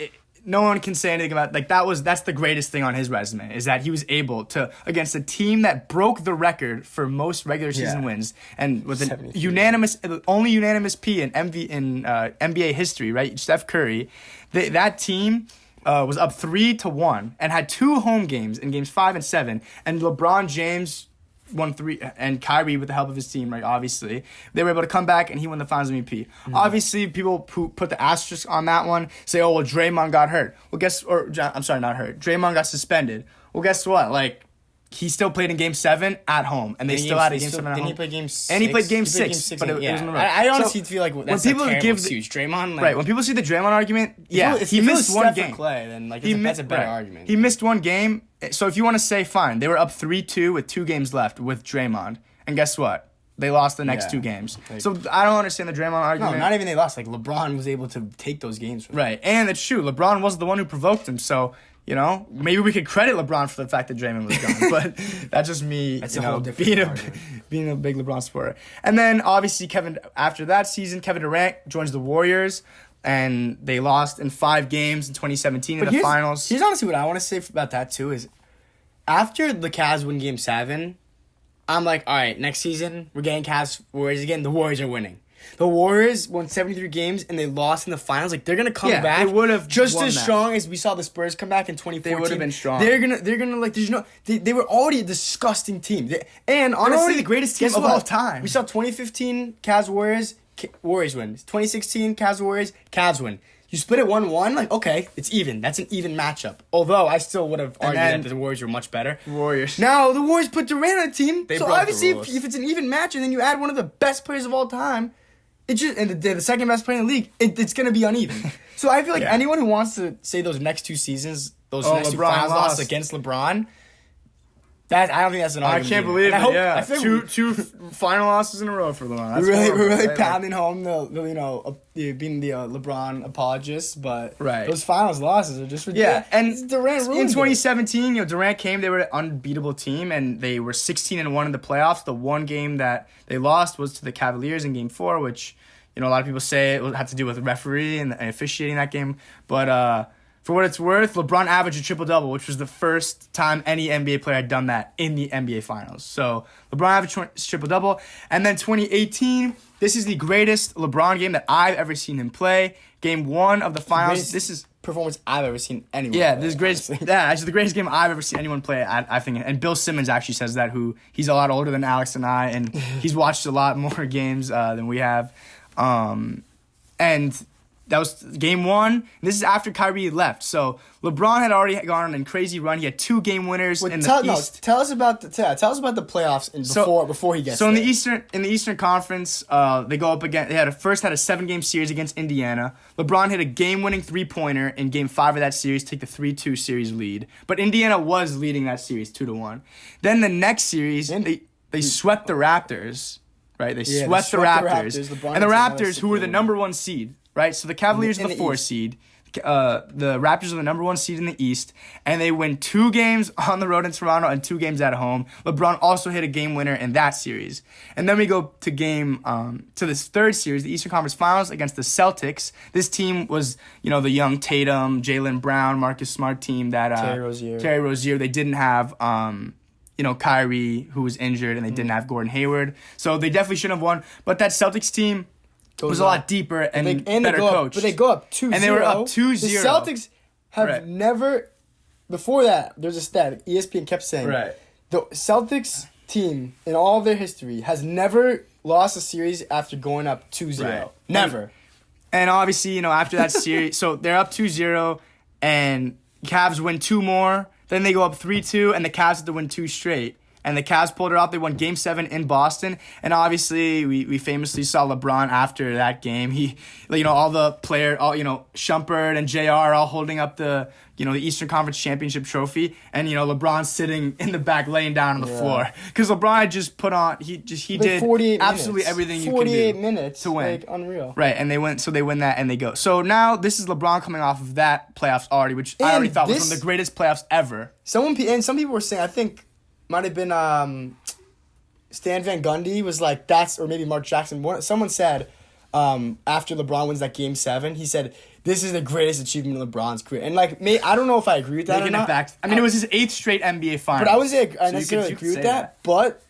Speaker 2: no one can say anything about, like, that's the greatest thing on his resume, is that he was able to, against a team that broke the record for most regular season wins, and with an only unanimous P in NBA history, right? Steph Curry, that team was up 3-1 and had 2 home games in games 5 and 7, and LeBron James won 3, and Kyrie, with the help of his team, right, obviously, they were able to come back and he won the Finals MVP. Obviously, people who put the asterisk on that one say, oh, well, Draymond got hurt. Well, not hurt. Draymond got suspended. Well, guess what? Like, he still played in Game 7 at home, and they still had a Game 7 at home.
Speaker 1: Didn't he play Game 6?
Speaker 2: And he played Game 6, but it was in a row.
Speaker 1: I honestly feel like that's a terrible excuse. Draymond, like,
Speaker 2: right, when people see the Draymond argument, he missed one game.
Speaker 1: Clay, then, like, that's a better argument.
Speaker 2: He missed one game, so if you want to say, fine, they were up 3-2 with 2 games left with Draymond, and guess what? They lost the next 2 games. Like, so I don't understand the Draymond argument.
Speaker 1: No, not even they lost. Like, LeBron was able to take those games from him.
Speaker 2: Right, and it's true. LeBron was the one who provoked him, so... You know, maybe we could credit LeBron for the fact that Draymond was gone, but that's just me.
Speaker 1: That's a whole different
Speaker 2: being a big LeBron supporter. And then obviously after that season, Kevin Durant joins the Warriors, and they lost in 5 games in 2017 in the finals.
Speaker 1: Here's honestly what I want to say about that too is, after the Cavs win Game 7, I'm like, all right, next season we're getting Cavs Warriors again. The Warriors are winning. The Warriors won 73 games and they lost in the finals. Like, they're gonna come back.
Speaker 2: They would have
Speaker 1: just as strong as we saw the Spurs come back in 2014.
Speaker 2: They would have been strong.
Speaker 1: They're gonna like. They were already a disgusting team. And honestly,
Speaker 2: the greatest team of all time.
Speaker 1: We saw 2015 Cavs Warriors. Warriors win. 2016 Cavs Warriors. Cavs win. You split it 1-1. Like, okay, it's even. That's an even matchup. Although I still would have argued that the Warriors were much better.
Speaker 2: Warriors.
Speaker 1: Now the Warriors put Durant on the team. So obviously, if it's an even match and then you add one of the best players of all time. The second best player in the league, it's going to be uneven. So I feel like anyone who wants to say those next 2 seasons, next
Speaker 2: LeBron
Speaker 1: 2 finals
Speaker 2: lost
Speaker 1: losses against LeBron, I don't think that's an argument.
Speaker 2: I can't believe it.
Speaker 1: I feel
Speaker 2: two final losses in a row for LeBron. That's
Speaker 1: we're really pounding home being the LeBron apologists, but those finals losses are just ridiculous.
Speaker 2: Yeah, and
Speaker 1: Durant ruined
Speaker 2: in 2017, Durant came. They were an unbeatable team, and they were 16-1 in the playoffs. The one game that they lost was to the Cavaliers in Game 4, which a lot of people say it had to do with the referee and officiating that game. But for what it's worth, LeBron averaged a triple-double, which was the first time any NBA player had done that in the NBA Finals. So LeBron averaged a triple-double. And then 2018, this is the greatest LeBron game that I've ever seen him play. Game 1 of the Finals. This is
Speaker 1: performance I've ever seen anyone
Speaker 2: play.
Speaker 1: This is
Speaker 2: greatest. Yeah, actually the greatest game I've ever seen anyone play. I think, and Bill Simmons actually says that. He's a lot older than Alex and I, and he's watched a lot more games than we have. And that was Game 1. This is after Kyrie left. So LeBron had already gone on a crazy run. He had 2 game winners in the East.
Speaker 1: Tell us about the playoffs before he gets.
Speaker 2: So in the Eastern Conference, they go up again. They had a 7-game series against Indiana. LeBron hit a game-winning 3-pointer in Game 5 of that series, to take the 3-2 series lead. But Indiana was leading that series 2-1. Then the next series, they swept the Raptors. Right, they swept the Raptors. And the Raptors, who were the number 1 seed, right? So the Cavaliers are the 4 seed. The Raptors are the number 1 seed in the East, and they win 2 games on the road in Toronto and 2 games at home. LeBron also hit a game winner in that series. And then we go to this third series, the Eastern Conference Finals against the Celtics. This team was, the young Tatum, Jaylen Brown, Marcus Smart team that Terry Rozier. They didn't have Kyrie, who was injured, and they didn't have Gordon Hayward. So they definitely shouldn't have won. But that Celtics team was a lot deeper and better coached.
Speaker 1: But they go up 2-0.
Speaker 2: And they were up 2-0.
Speaker 1: The Celtics have never... Before that, there's a stat ESPN kept saying.
Speaker 2: Right.
Speaker 1: The Celtics team, in all of their history, has never lost a series after going up 2-0.
Speaker 2: Right.
Speaker 1: Never.
Speaker 2: And obviously, after that series... so they're up 2-0, and Cavs win 2 more. Then they go up 3-2, and the Cavs had to win 2 straight. And the Cavs pulled it out. They won Game 7 in Boston. And obviously, we famously saw LeBron after that game. He, all the players, Shumpert and JR all holding up the Eastern Conference Championship trophy. And, LeBron sitting in the back, laying down on the floor. Because LeBron had just put on, he did absolutely everything you can do
Speaker 1: 48 minutes
Speaker 2: to win.
Speaker 1: Like, unreal.
Speaker 2: Right, and they win that, and they go. So now, this is LeBron coming off of that playoffs already, which I already thought was one of the greatest playoffs ever.
Speaker 1: Some people were saying, I think, might have been Stan Van Gundy was like, or maybe Mark Jackson. Someone said after LeBron wins that Game 7, he said this is the greatest achievement of LeBron's career. And like, I don't know if I agree with that or not.
Speaker 2: I mean, it was his 8th straight NBA Finals.
Speaker 1: But I would say I necessarily agree with that. But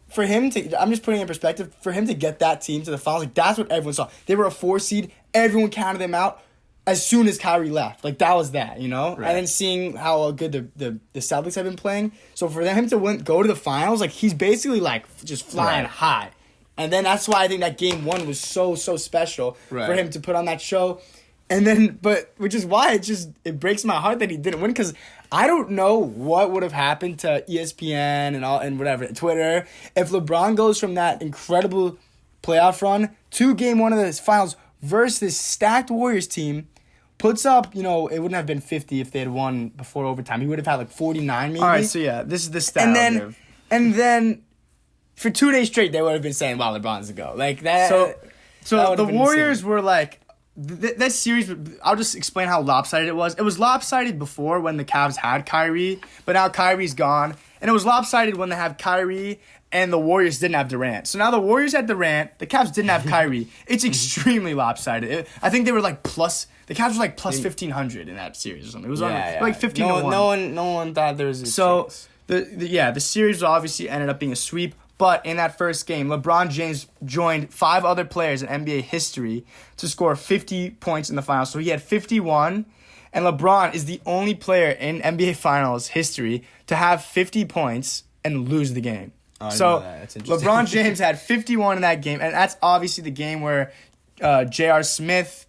Speaker 1: for him to, I'm just putting it in perspective, for him to get that team to the finals, like that's what everyone saw. They were a 4 seed. Everyone counted them out as soon as Kyrie left. Like that was that, you know? Right. And then seeing how good the Celtics have been playing. So for him to go to the finals, like he's basically like just flying high. And then that's why I think that game 1 was so special for him to put on that show. And then, which is why it breaks my heart that he didn't win, because I don't know what would have happened to ESPN and whatever, Twitter, if LeBron goes from that incredible playoff run to game 1 of the finals versus this stacked Warriors team, puts up, it wouldn't have been 50 if they had won before overtime. He would have had like 49 maybe.
Speaker 2: All right, so yeah, this is the stat.
Speaker 1: And then for 2 days straight, they would have been saying, wow, LeBron's the GOAT. Like that.
Speaker 2: So the Warriors were like, that series, I'll just explain how lopsided it was. It was lopsided before when the Cavs had Kyrie, but now Kyrie's gone. And it was lopsided when they have Kyrie and the Warriors didn't have Durant. So now the Warriors had Durant, the Cavs didn't have Kyrie. It's extremely lopsided. I think they were like the Cavs were like plus 1,500 in that series or something. It was like 15-1.
Speaker 1: No one thought there was a
Speaker 2: chance. The series obviously ended up being a sweep. But in that first game, LeBron James joined 5 other players in NBA history to score 50 points in the finals. So he had 51, and LeBron is the only player in NBA Finals history to have 50 points and lose the game. So LeBron James had 51 in that game, and that's obviously the game where J.R. Smith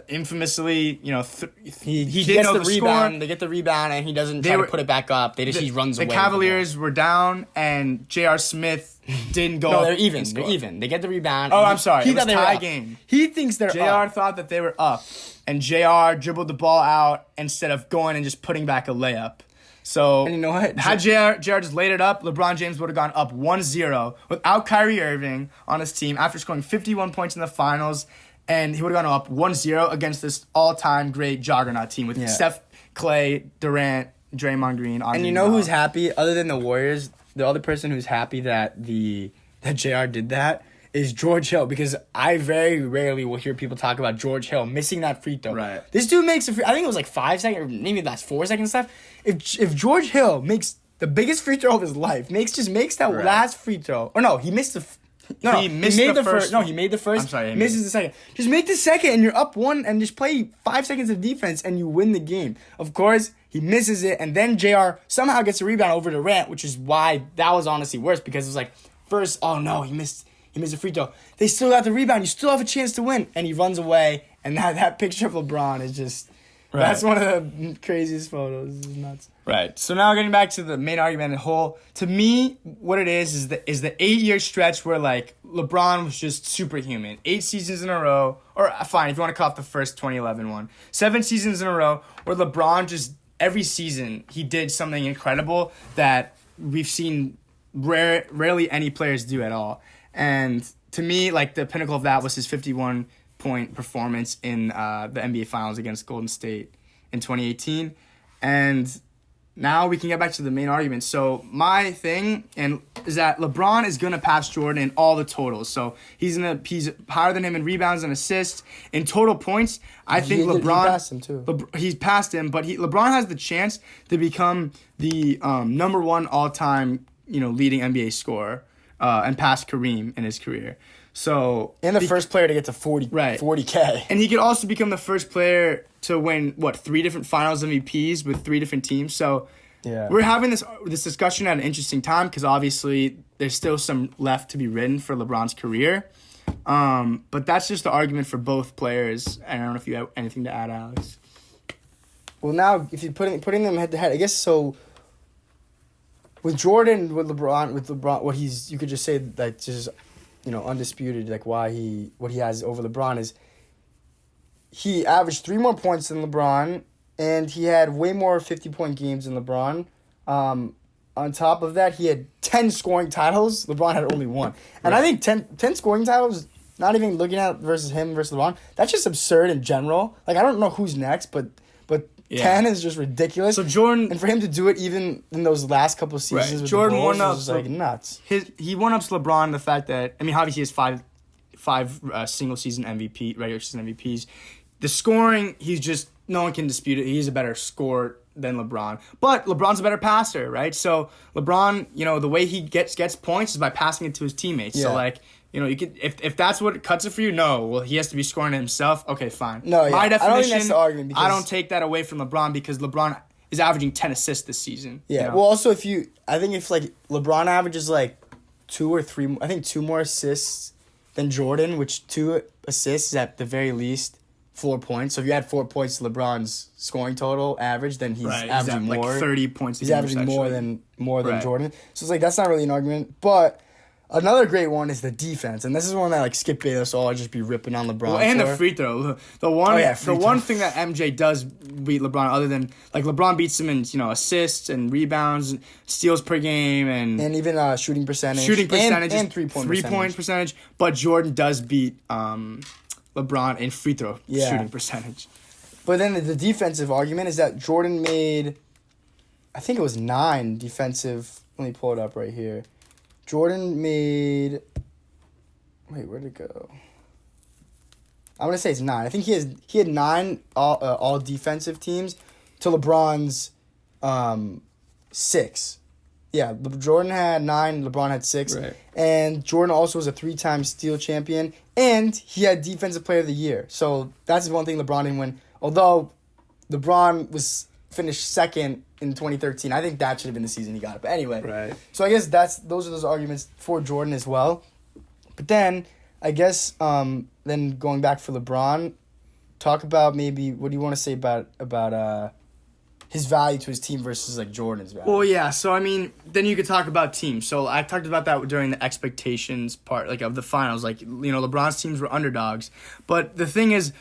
Speaker 2: infamously, he
Speaker 1: gets the rebound. They get the rebound, and he doesn't try to put it back up. He runs away.
Speaker 2: The Cavaliers were down, and J.R. Smith didn't go.
Speaker 1: No, they're even. They're even. They get the rebound.
Speaker 2: Oh, I'm sorry. It was a tie game.
Speaker 1: He thinks they're
Speaker 2: J.R. thought that they were up, and J.R. dribbled the ball out instead of going and just putting back a layup. So,
Speaker 1: and you know what?
Speaker 2: Had J.R. just laid it up, LeBron James would have gone up 1-0 without Kyrie Irving on his team after scoring 51 points in the finals. And he would have gone up 1-0 against this all-time great juggernaut team with Steph, Clay, Durant, Draymond Green.
Speaker 1: And you know who's happy, other than the Warriors? The other person who's happy that JR did that is George Hill, because I very rarely will hear people talk about George Hill missing that free throw.
Speaker 2: Right.
Speaker 1: This dude makes I think it was like 5 seconds, or maybe that's 4 seconds left. If George Hill makes the biggest free throw of his life, makes that last free throw, or no, he missed the. He made the first. No, he made the first.
Speaker 2: I'm sorry, he
Speaker 1: misses the second. Just make the second, and you're up 1, and just play 5 seconds of defense, and you win the game. Of course, he misses it, and then JR somehow gets a rebound over Durant, which is why that was honestly worse, because it was like, first, oh no, he missed a free throw. They still got the rebound. You still have a chance to win, and he runs away. And that picture of LeBron is just. Right. That's one of the craziest photos. It's nuts.
Speaker 2: Right. So now getting back to the main argument and whole, to me, what it is the 8-year stretch where like LeBron was just superhuman. 8 seasons in a row, or fine, if you want to cut off the first 2011 one. 7 seasons in a row where LeBron just every season he did something incredible that we've seen rarely any players do at all. And to me, like the pinnacle of that was his 51-point performance in the NBA Finals against Golden State in 2018. And now we can get back to the main argument. So my thing is that LeBron is going to pass Jordan in all the totals. So he's higher than him in rebounds and assists. In total points, I think LeBron... He
Speaker 1: passed him too.
Speaker 2: He's passed him, but LeBron has the chance to become the number 1 all-time leading NBA scorer and pass Kareem in his career. So
Speaker 1: and the first player to get to 40K.
Speaker 2: And he could also become the first player to win 3 different Finals MVPs with 3 different teams. So we're having this discussion at an interesting time because obviously there's still some left to be written for LeBron's career. But that's just the argument for both players. And I don't know if you have anything to add, Alex.
Speaker 1: Well, now if you're putting them head to head, I guess so. With Jordan, with LeBron, you could just say that just. Undisputed, like what he has over LeBron is he averaged 3 more points than LeBron, and he had way more 50-point games than LeBron. On top of that, he had 10 scoring titles. LeBron had only 1. And I think 10 scoring titles, not even looking at versus LeBron, that's just absurd in general. Like, I don't know who's next, but 10 is just ridiculous.
Speaker 2: So Jordan,
Speaker 1: and for him to do it even in those last couple of seasons, with
Speaker 2: Jordan
Speaker 1: the Bulls,
Speaker 2: won up
Speaker 1: was like nuts.
Speaker 2: He one ups LeBron the fact that obviously he has five single season MVP regular season MVPs. the scoring, no one can dispute it. He's a better scorer than LeBron. But LeBron's a better passer, right? So LeBron, the way he gets points is by passing it to his teammates.
Speaker 1: Yeah.
Speaker 2: So you could if that's what cuts it for you, no. Well, he has to be scoring it himself. Okay, fine.
Speaker 1: No, yeah.
Speaker 2: My definition,
Speaker 1: I don't think that's the argument.
Speaker 2: I don't take that away from LeBron because LeBron is averaging 10 assists this season.
Speaker 1: Yeah. Well, also if LeBron averages like 2 or 3, I think 2 more assists than Jordan, which 2 assists is at the very least 4 points. So if you add 4 points to LeBron's scoring total average, then he's averaging more.
Speaker 2: Like 30 points.
Speaker 1: He's averaging more than
Speaker 2: Right.
Speaker 1: Jordan. So it's that's not really an argument. But another great one is the defense, and this is one that Skip Bayless will always just be ripping on LeBron.
Speaker 2: Well, and
Speaker 1: for.
Speaker 2: the free throw. The one thing that MJ does beat LeBron, other than LeBron beats him in assists and rebounds, steals per game, and
Speaker 1: even shooting percentage, and 3-point
Speaker 2: percentage. But Jordan does beat LeBron in free throw shooting percentage.
Speaker 1: But then the defensive argument is that Jordan made, I think it was 9 defensive. Let me pull it up right here. Jordan made. Wait, where'd it go? I'm gonna say it's 9. I think he had 9 all defensive teams to LeBron's 6. Yeah, Jordan had 9, LeBron had 6.
Speaker 2: Right.
Speaker 1: And Jordan also was a 3-time steal champion, and he had Defensive Player of the Year. So that's one thing LeBron didn't win. Although LeBron was finished second in 2013, I think that should have been the season he got it. But anyway,
Speaker 2: right.
Speaker 1: So I guess those are those arguments for Jordan as well. But then I guess then going back for LeBron, talk about maybe what do you want to say about his value to his team versus Jordan's value.
Speaker 2: Well, yeah. So I mean, then you could talk about teams. So I talked about that during the expectations part, of the finals. LeBron's teams were underdogs, but the thing is,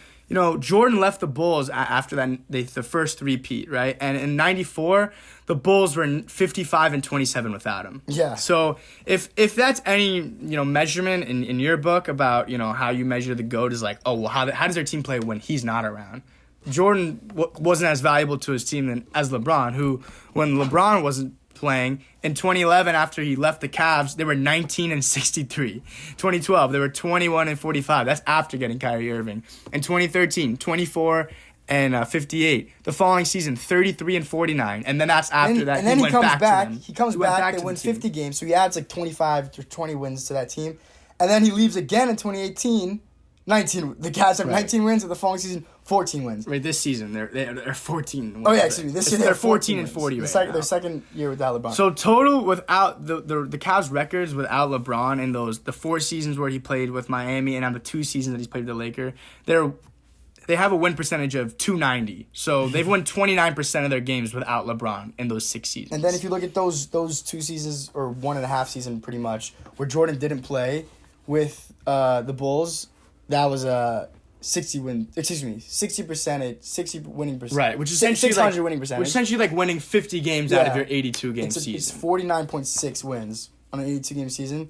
Speaker 2: Jordan left the Bulls after that the first three-peat, right? And in '94, the Bulls were 55-27 without him.
Speaker 1: Yeah.
Speaker 2: So if that's any measurement in your book about how you measure the GOAT is how does their team play when he's not around? Jordan wasn't as valuable to his team as LeBron, who, when LeBron wasn't playing, in 2011, after he left the Cavs, they were 19-63. 2012, they were 21-45. That's after getting Kyrie Irving. In 2013, 24-58. The following season, 33-49. And then that's after that.
Speaker 1: And then he comes back.
Speaker 2: He went
Speaker 1: They win 50 games, so he adds 25 to 20 wins to that team. And then he leaves again in 2018. 19. The Cavs have 19 wins, and the following season, 14 wins.
Speaker 2: Right, this season they're 14 wins.
Speaker 1: Oh yeah, excuse me. This year
Speaker 2: they're 14-40 right now.
Speaker 1: Their second year without LeBron.
Speaker 2: So total without the Cavs records without LeBron in the 4 seasons where he played with Miami and on the 2 seasons that he's played with the Lakers, they have a win percentage of .290. So they've won 29% of their games without LeBron in those 6 seasons.
Speaker 1: And then if you look at those 2 seasons or 1.5 season pretty much where Jordan didn't play with the Bulls, that was a 60 winning percentage.
Speaker 2: Right, which is essentially
Speaker 1: 600 winning percentage.
Speaker 2: Which is essentially winning 50 games out of your 82 game season.
Speaker 1: It's 49.6 wins on an 82 game season.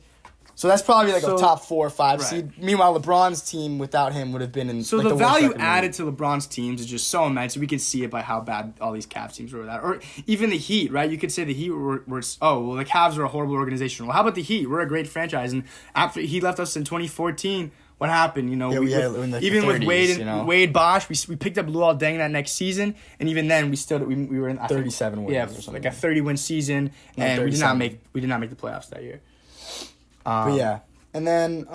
Speaker 1: So that's probably a top 4 or 5 seed. Meanwhile, LeBron's team without him would have been in.
Speaker 2: So the value added to LeBron's teams is just so immense. We can see it by how bad all these Cavs teams were without, or even the Heat, right? You could say the Heat were the Cavs are a horrible organization. Well, how about the Heat? We're a great franchise, and after he left us in 2014. What happened? With Wade Bosch, we picked up Luol Deng that next season, and even then we were in
Speaker 1: 37 wins.
Speaker 2: Yeah,
Speaker 1: or something.
Speaker 2: like a 30-win season, and we did not make the playoffs that year.
Speaker 1: But yeah, and then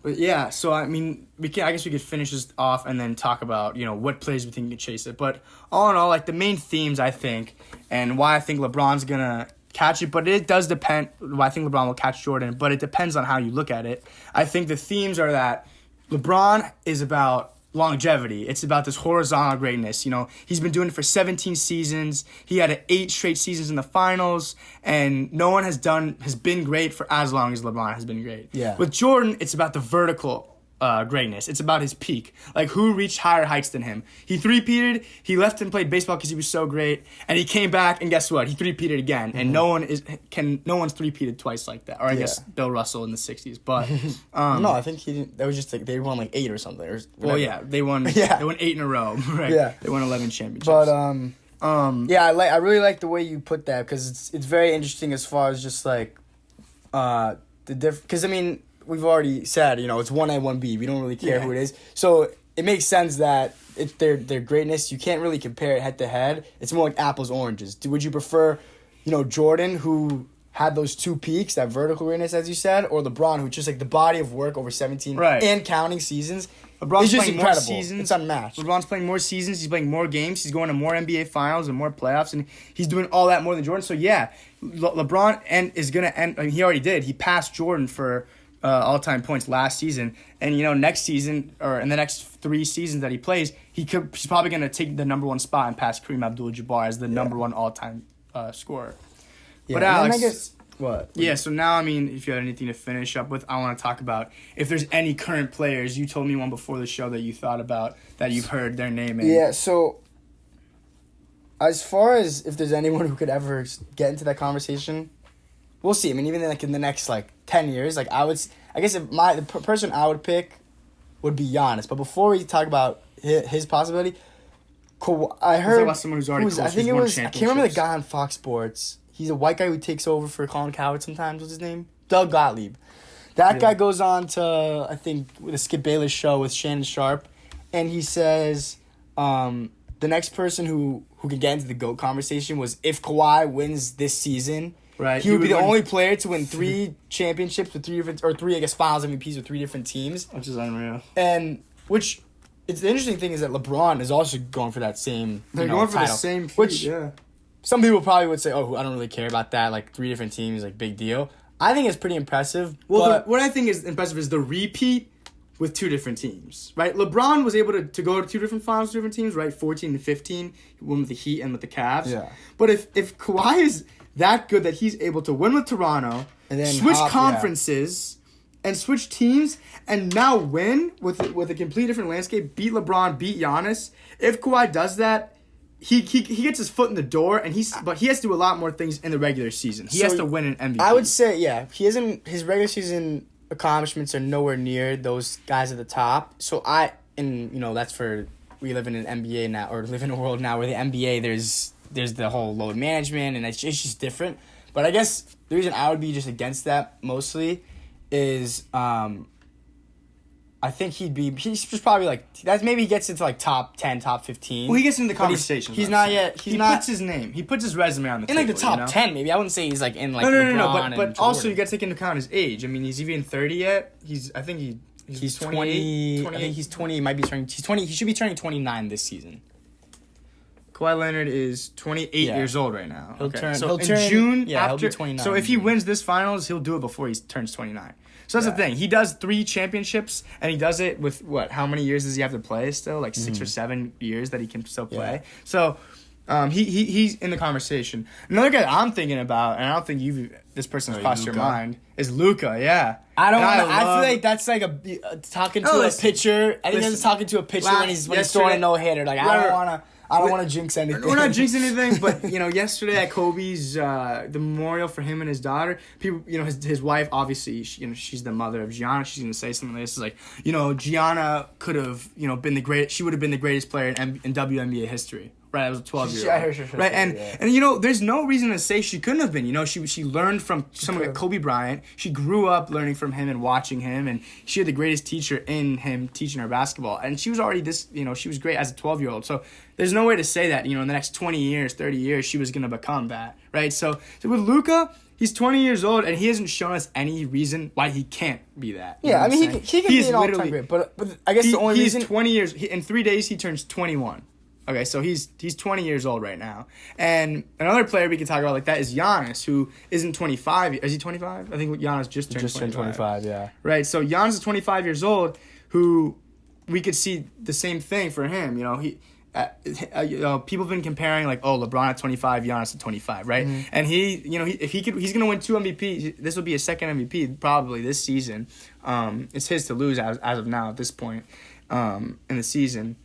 Speaker 2: But yeah, so I mean, I guess we could finish this off and then talk about what players we think can chase it. But all in all, the main themes I think, and why I think LeBron's gonna catch it, but it does depend. I think LeBron will catch Jordan, but it depends on how you look at it. I think the themes are that LeBron is about longevity. It's about this horizontal greatness. He's been doing it for 17 seasons. He had 8 straight seasons in the finals, and no one has been great for as long as LeBron has been great.
Speaker 1: Yeah.
Speaker 2: With Jordan, it's about the vertical greatness. It's about his peak. Who reached higher heights than him? He three-peated. He left and played baseball because he was so great, and he came back, and guess what? He three-peated again, and no one's three-peated twice like that. Or I guess Bill Russell in the 60s, but
Speaker 1: no, I think he didn't. That was just they won 8 or something. Or
Speaker 2: well, yeah, they won. Yeah. They won 8 in a row. Right. Yeah, they won 11 championships.
Speaker 1: But yeah, I really like the way you put that because it's very interesting as far as just the because I mean. we've already said, it's 1A, 1B. We don't really care who it is. So it makes sense that it's their greatness. You can't really compare it head to head. It's more like apples, oranges. Would you prefer, Jordan, who had those two peaks, that vertical greatness, as you said, or LeBron, who just like the body of work over 17 and counting seasons?
Speaker 2: LeBron's
Speaker 1: just
Speaker 2: playing
Speaker 1: incredible.
Speaker 2: More seasons.
Speaker 1: It's unmatched.
Speaker 2: LeBron's playing more seasons. He's playing more games. He's going to more NBA finals and more playoffs, and he's doing all that more than Jordan. So yeah, LeBron is gonna end. I mean, he already did. He passed Jordan for all-time points last season, and next season or in the next 3 seasons that he plays, he's probably gonna take the number 1 spot and pass Kareem Abdul-Jabbar as the number 1 all-time scorer.
Speaker 1: Yeah,
Speaker 2: but Alex,
Speaker 1: I guess what?
Speaker 2: Yeah, so now, I mean, if you had anything to finish up with, I want to talk about if there's any current players. You told me one before the show that you thought about, that you've heard their name in.
Speaker 1: Yeah, so as far as if there's anyone who could ever get into that conversation, we'll see. I mean, even in the next 10 years, I guess if the person I would pick would be Giannis. But before we talk about his possibility, I heard
Speaker 2: about someone who's already close,
Speaker 1: I can't remember the guy on Fox Sports. He's a white guy who takes over for Colin Cowherd sometimes. What's his name? Doug Gottlieb. That guy goes on to, I think, the Skip Bayless show with Shannon Sharp, and he says the next person who could get into the GOAT conversation was if Kawhi wins this season.
Speaker 2: Right.
Speaker 1: He would be the only player to win 3 championships with 3 different, or 3, I guess, finals MVPs with 3 different teams.
Speaker 2: Which is unreal.
Speaker 1: And the interesting thing is that LeBron is also going for that same
Speaker 2: They're going for
Speaker 1: title,
Speaker 2: the same feat,
Speaker 1: which
Speaker 2: yeah.
Speaker 1: Some people probably would say, oh, I don't really care about that. 3 different teams, big deal. I think it's pretty impressive.
Speaker 2: Well, what I think is impressive is the repeat with 2 different teams, right? LeBron was able to go to 2 different finals, 2 different teams, right? 14 and 15, one with the Heat and with the Cavs.
Speaker 1: Yeah.
Speaker 2: But if Kawhi is that good that he's able to win with Toronto, and then switch conferences and switch teams, and now win with a complete different landscape, beat LeBron, beat Giannis, if Kawhi does that, He gets his foot in the door, but he has to do a lot more things in the regular season. He has to win an MVP.
Speaker 1: I would say, his regular season accomplishments are nowhere near those guys at the top. So that's for, we live in an NBA now, or live in a world now where the NBA, there's the whole load management, and it's just different. But I guess the reason I would be just against that mostly is, I think he's just probably maybe he gets into top 10, top 15.
Speaker 2: Well, he gets into the conversation.
Speaker 1: He's not yet.
Speaker 2: He puts his name. He puts his resume on the table.
Speaker 1: In the top 10, maybe. I wouldn't say he's in
Speaker 2: No.
Speaker 1: LeBron
Speaker 2: But also you got to take into account his age. I mean, he's even 30 yet. He's 20.
Speaker 1: I think he's 20. He might be turning. He's 20. He should be turning 29 this season.
Speaker 2: Kawhi Leonard is 28 years old right now.
Speaker 1: He'll turn
Speaker 2: in June.
Speaker 1: He'll be 29.
Speaker 2: So if he wins this finals, he'll do it before he turns 29. So that's the thing. He does 3 championships, and he does it with what? How many years does he have to play still? 6 or 7 years that he can still play.
Speaker 1: Yeah.
Speaker 2: So he's in the conversation. Another guy I'm thinking about, and I don't think this person's crossed your mind, is Luka. Yeah.
Speaker 1: I feel like that's talking to a pitcher. I think that's talking to a pitcher when he's throwing a no-hitter. I don't want to jinx anything.
Speaker 2: We're not jinxing anything, but yesterday at Kobe's the memorial for him and his daughter, people, his wife, obviously, she's the mother of Gianna. She's gonna say something like this, Gianna could have, been the great. She would have been the greatest player in WNBA history. Right, I was a 12-year-old.
Speaker 1: I heard her.
Speaker 2: Right, and there's no reason to say she couldn't have been. She learned from someone like Kobe Bryant. She grew up learning from him and watching him, and she had the greatest teacher in him teaching her basketball. And she was already she was great as a 12-year-old. So there's no way to say that, in the next 20 years, 30 years, she was going to become that, right? So with Luka, he's 20 years old, and he hasn't shown us any reason why he can't be that.
Speaker 1: Yeah, I mean, he can be an all-time great, but I guess the only reason...
Speaker 2: He's 20 years... in 3 days, he turns 21. Okay, so he's 20 years old right now. And another player we can talk about like that is Giannis, who isn't 25. Is he 25? I think Giannis just turned
Speaker 1: 25, yeah.
Speaker 2: Right, so Giannis is 25 years old, who we could see the same thing for him. People have been comparing LeBron at 25, Giannis at 25, right? Mm-hmm. And he's going to win 2 MVP. This will be his second MVP probably this season. It's his to lose as of now at this point in the season.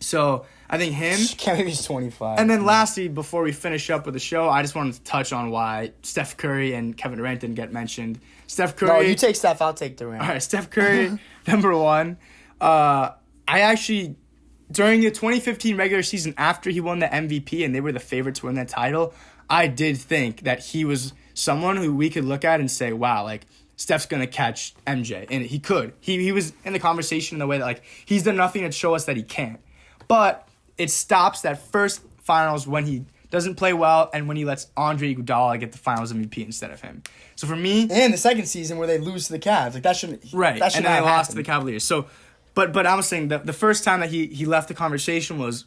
Speaker 2: So I think him.
Speaker 1: Can't believe he's 25.
Speaker 2: And then lastly, before we finish up with the show, I just wanted to touch on why Steph Curry and Kevin Durant didn't get mentioned. Steph Curry.
Speaker 1: No, you take Steph, I'll take Durant.
Speaker 2: All right, Steph Curry, number 1. I actually, during the 2015 regular season, after he won the MVP and they were the favorite to win that title, I did think that he was someone who we could look at and say, wow, Steph's gonna catch MJ, and he could. He was in the conversation in a way that like he's done nothing to show us that he can't. But it stops that first finals when he doesn't play well and when he lets Andre Iguodala get the Finals MVP instead of him. So for me,
Speaker 1: and the second season where they lose to the Cavs, like that shouldn't
Speaker 2: right,
Speaker 1: that
Speaker 2: and then they lost to the Cavaliers. So, but I was saying the first time that he left the conversation was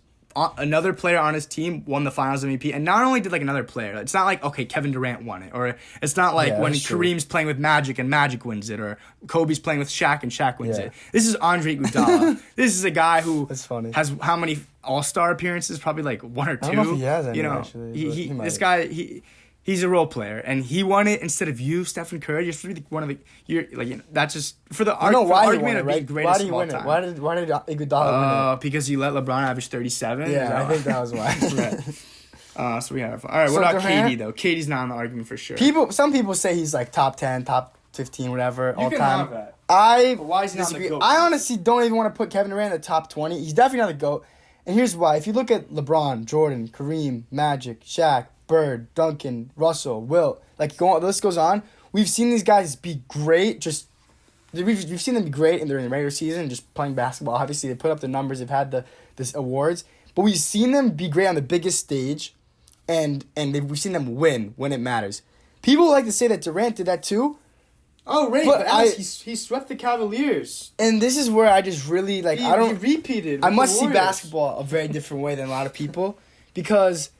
Speaker 2: another player on his team won the Finals MVP, and not only did like another player. It's not like okay, Kevin Durant won it, or it's not like when Kareem's playing with Magic and Magic wins it, or Kobe's playing with Shaq and Shaq wins it. This is Andre Iguodala. This is a guy who has how many All-Star appearances? Probably like one or two.
Speaker 1: I don't know if he has any, actually.
Speaker 2: This guy he's a role player, and he won it instead of you, Stephen Curry. You're supposed to be one of the. That's just for the argument of being greatest
Speaker 1: why did he win it? Why did Iguodala win it?
Speaker 2: Because he let LeBron average 37.
Speaker 1: Yeah, I think that was why.
Speaker 2: Right. So we have. All right, what about KD though? KD's not in the argument for sure.
Speaker 1: Some people say he's like top 10, top 15, whatever, all
Speaker 2: can
Speaker 1: time.
Speaker 2: have that.
Speaker 1: But
Speaker 2: why is he not the GOAT?
Speaker 1: I honestly don't even want to put Kevin Durant in the top 20. He's definitely not the GOAT. And here's why. If you look at LeBron, Jordan, Kareem, Magic, Shaq, Bird, Duncan, Russell, Wilt, like the list goes on. We've seen these guys be great. We've seen them be great during the regular season, just playing basketball. Obviously, they put up the numbers. They've had this awards, but we've seen them be great on the biggest stage, and we've seen them win when it matters. People like to say that Durant did that too.
Speaker 2: Oh, right, but he swept the Cavaliers.
Speaker 1: And this is where I just really like.
Speaker 2: He repeated.
Speaker 1: I must see basketball a very different way than a lot of people, because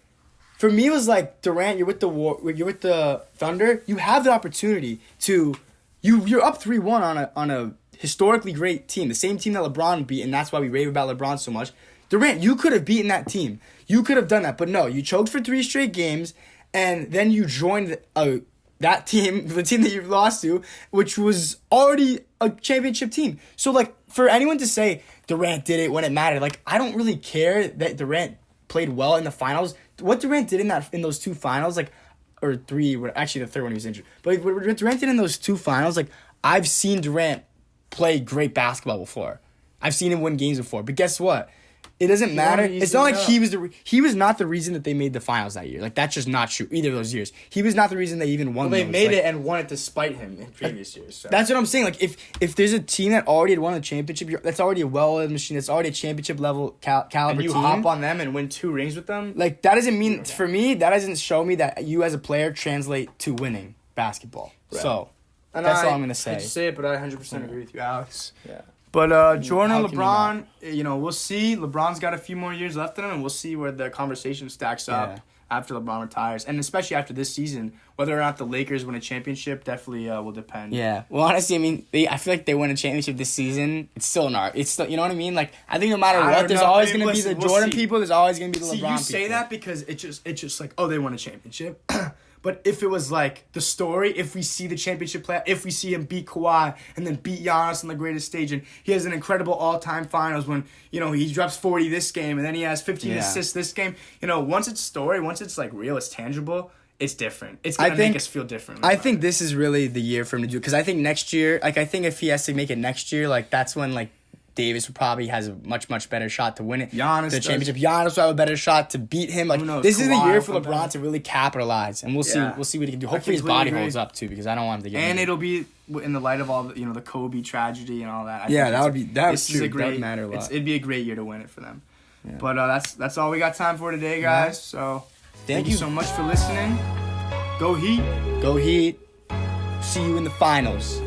Speaker 1: for me it was like Durant. You're with the Thunder. You have the opportunity to. You're up 3-1 on a historically great team, the same team that LeBron beat, and that's why we rave about LeBron so much. Durant, you could have beaten that team. You could have done that, but no, you choked for 3 straight games, and then you joined that team, the team that you've lost to, which was already a championship team. So, like, for anyone to say Durant did it when it mattered, like, I don't really care that Durant played well in the finals. What Durant did in those 2 finals, like, or 3, actually the third one he was injured. But like, what Durant did in those 2 finals, like, I've seen Durant play great basketball before. I've seen him win games before. But guess what? It doesn't matter. It's not like he was not the reason that they made the finals that year. Like, that's just not true either of those years. He was not the reason they even won.
Speaker 2: Well, they made it and won it despite him in previous years. So.
Speaker 1: That's what I'm saying. Like, if there's a team that already had won a championship, that's already a well-oiled machine. That's already a championship level caliber
Speaker 2: and you
Speaker 1: team.
Speaker 2: hop on them and win 2 rings with them.
Speaker 1: Like, that doesn't mean for me. That doesn't show me that you as a player translate to winning basketball. Right. So that's all I'm gonna say.
Speaker 2: I hate to say it, but I 100% agree with you, Alex.
Speaker 1: Yeah.
Speaker 2: But Jordan and LeBron, we'll see. LeBron's got a few more years left in him, and we'll see where the conversation stacks up after LeBron retires. And especially after this season, whether or not the Lakers win a championship definitely will depend.
Speaker 1: Yeah. Well, honestly, I mean, I feel like they win a championship this season. It's still not. It's still, you know what I mean? Like, I think no matter what, there's always going to be the Jordan people. There's always going to be the LeBron people.
Speaker 2: You say that because it's just like, oh, they won a championship. But if it was like the story, if we see the championship play, if we see him beat Kawhi and then beat Giannis on the greatest stage, and he has an incredible all-time finals when, he drops 40 this game and then he has 15 assists this game, once it's story, once it's like real, it's tangible, it's different. It's going to make us feel different.
Speaker 1: I think this is really the year for him to do it, because I think next year, like, I think if he has to make it next year, like, that's when, like, Davis probably has a much, much better shot to win it. The championship. Giannis will have a better shot to beat him. Like, this is the year for LeBron to really capitalize, and we'll see what he can do. Hopefully his body holds up too, because I don't want him to get injured.
Speaker 2: It'll be in the light of all the, the Kobe tragedy and all that.
Speaker 1: That would true. That would matter a lot.
Speaker 2: It'd be a great year to win it for them. Yeah. But that's all we got time for today, guys. So thank you so much for listening. Go Heat.
Speaker 1: Go Heat. See you in the finals.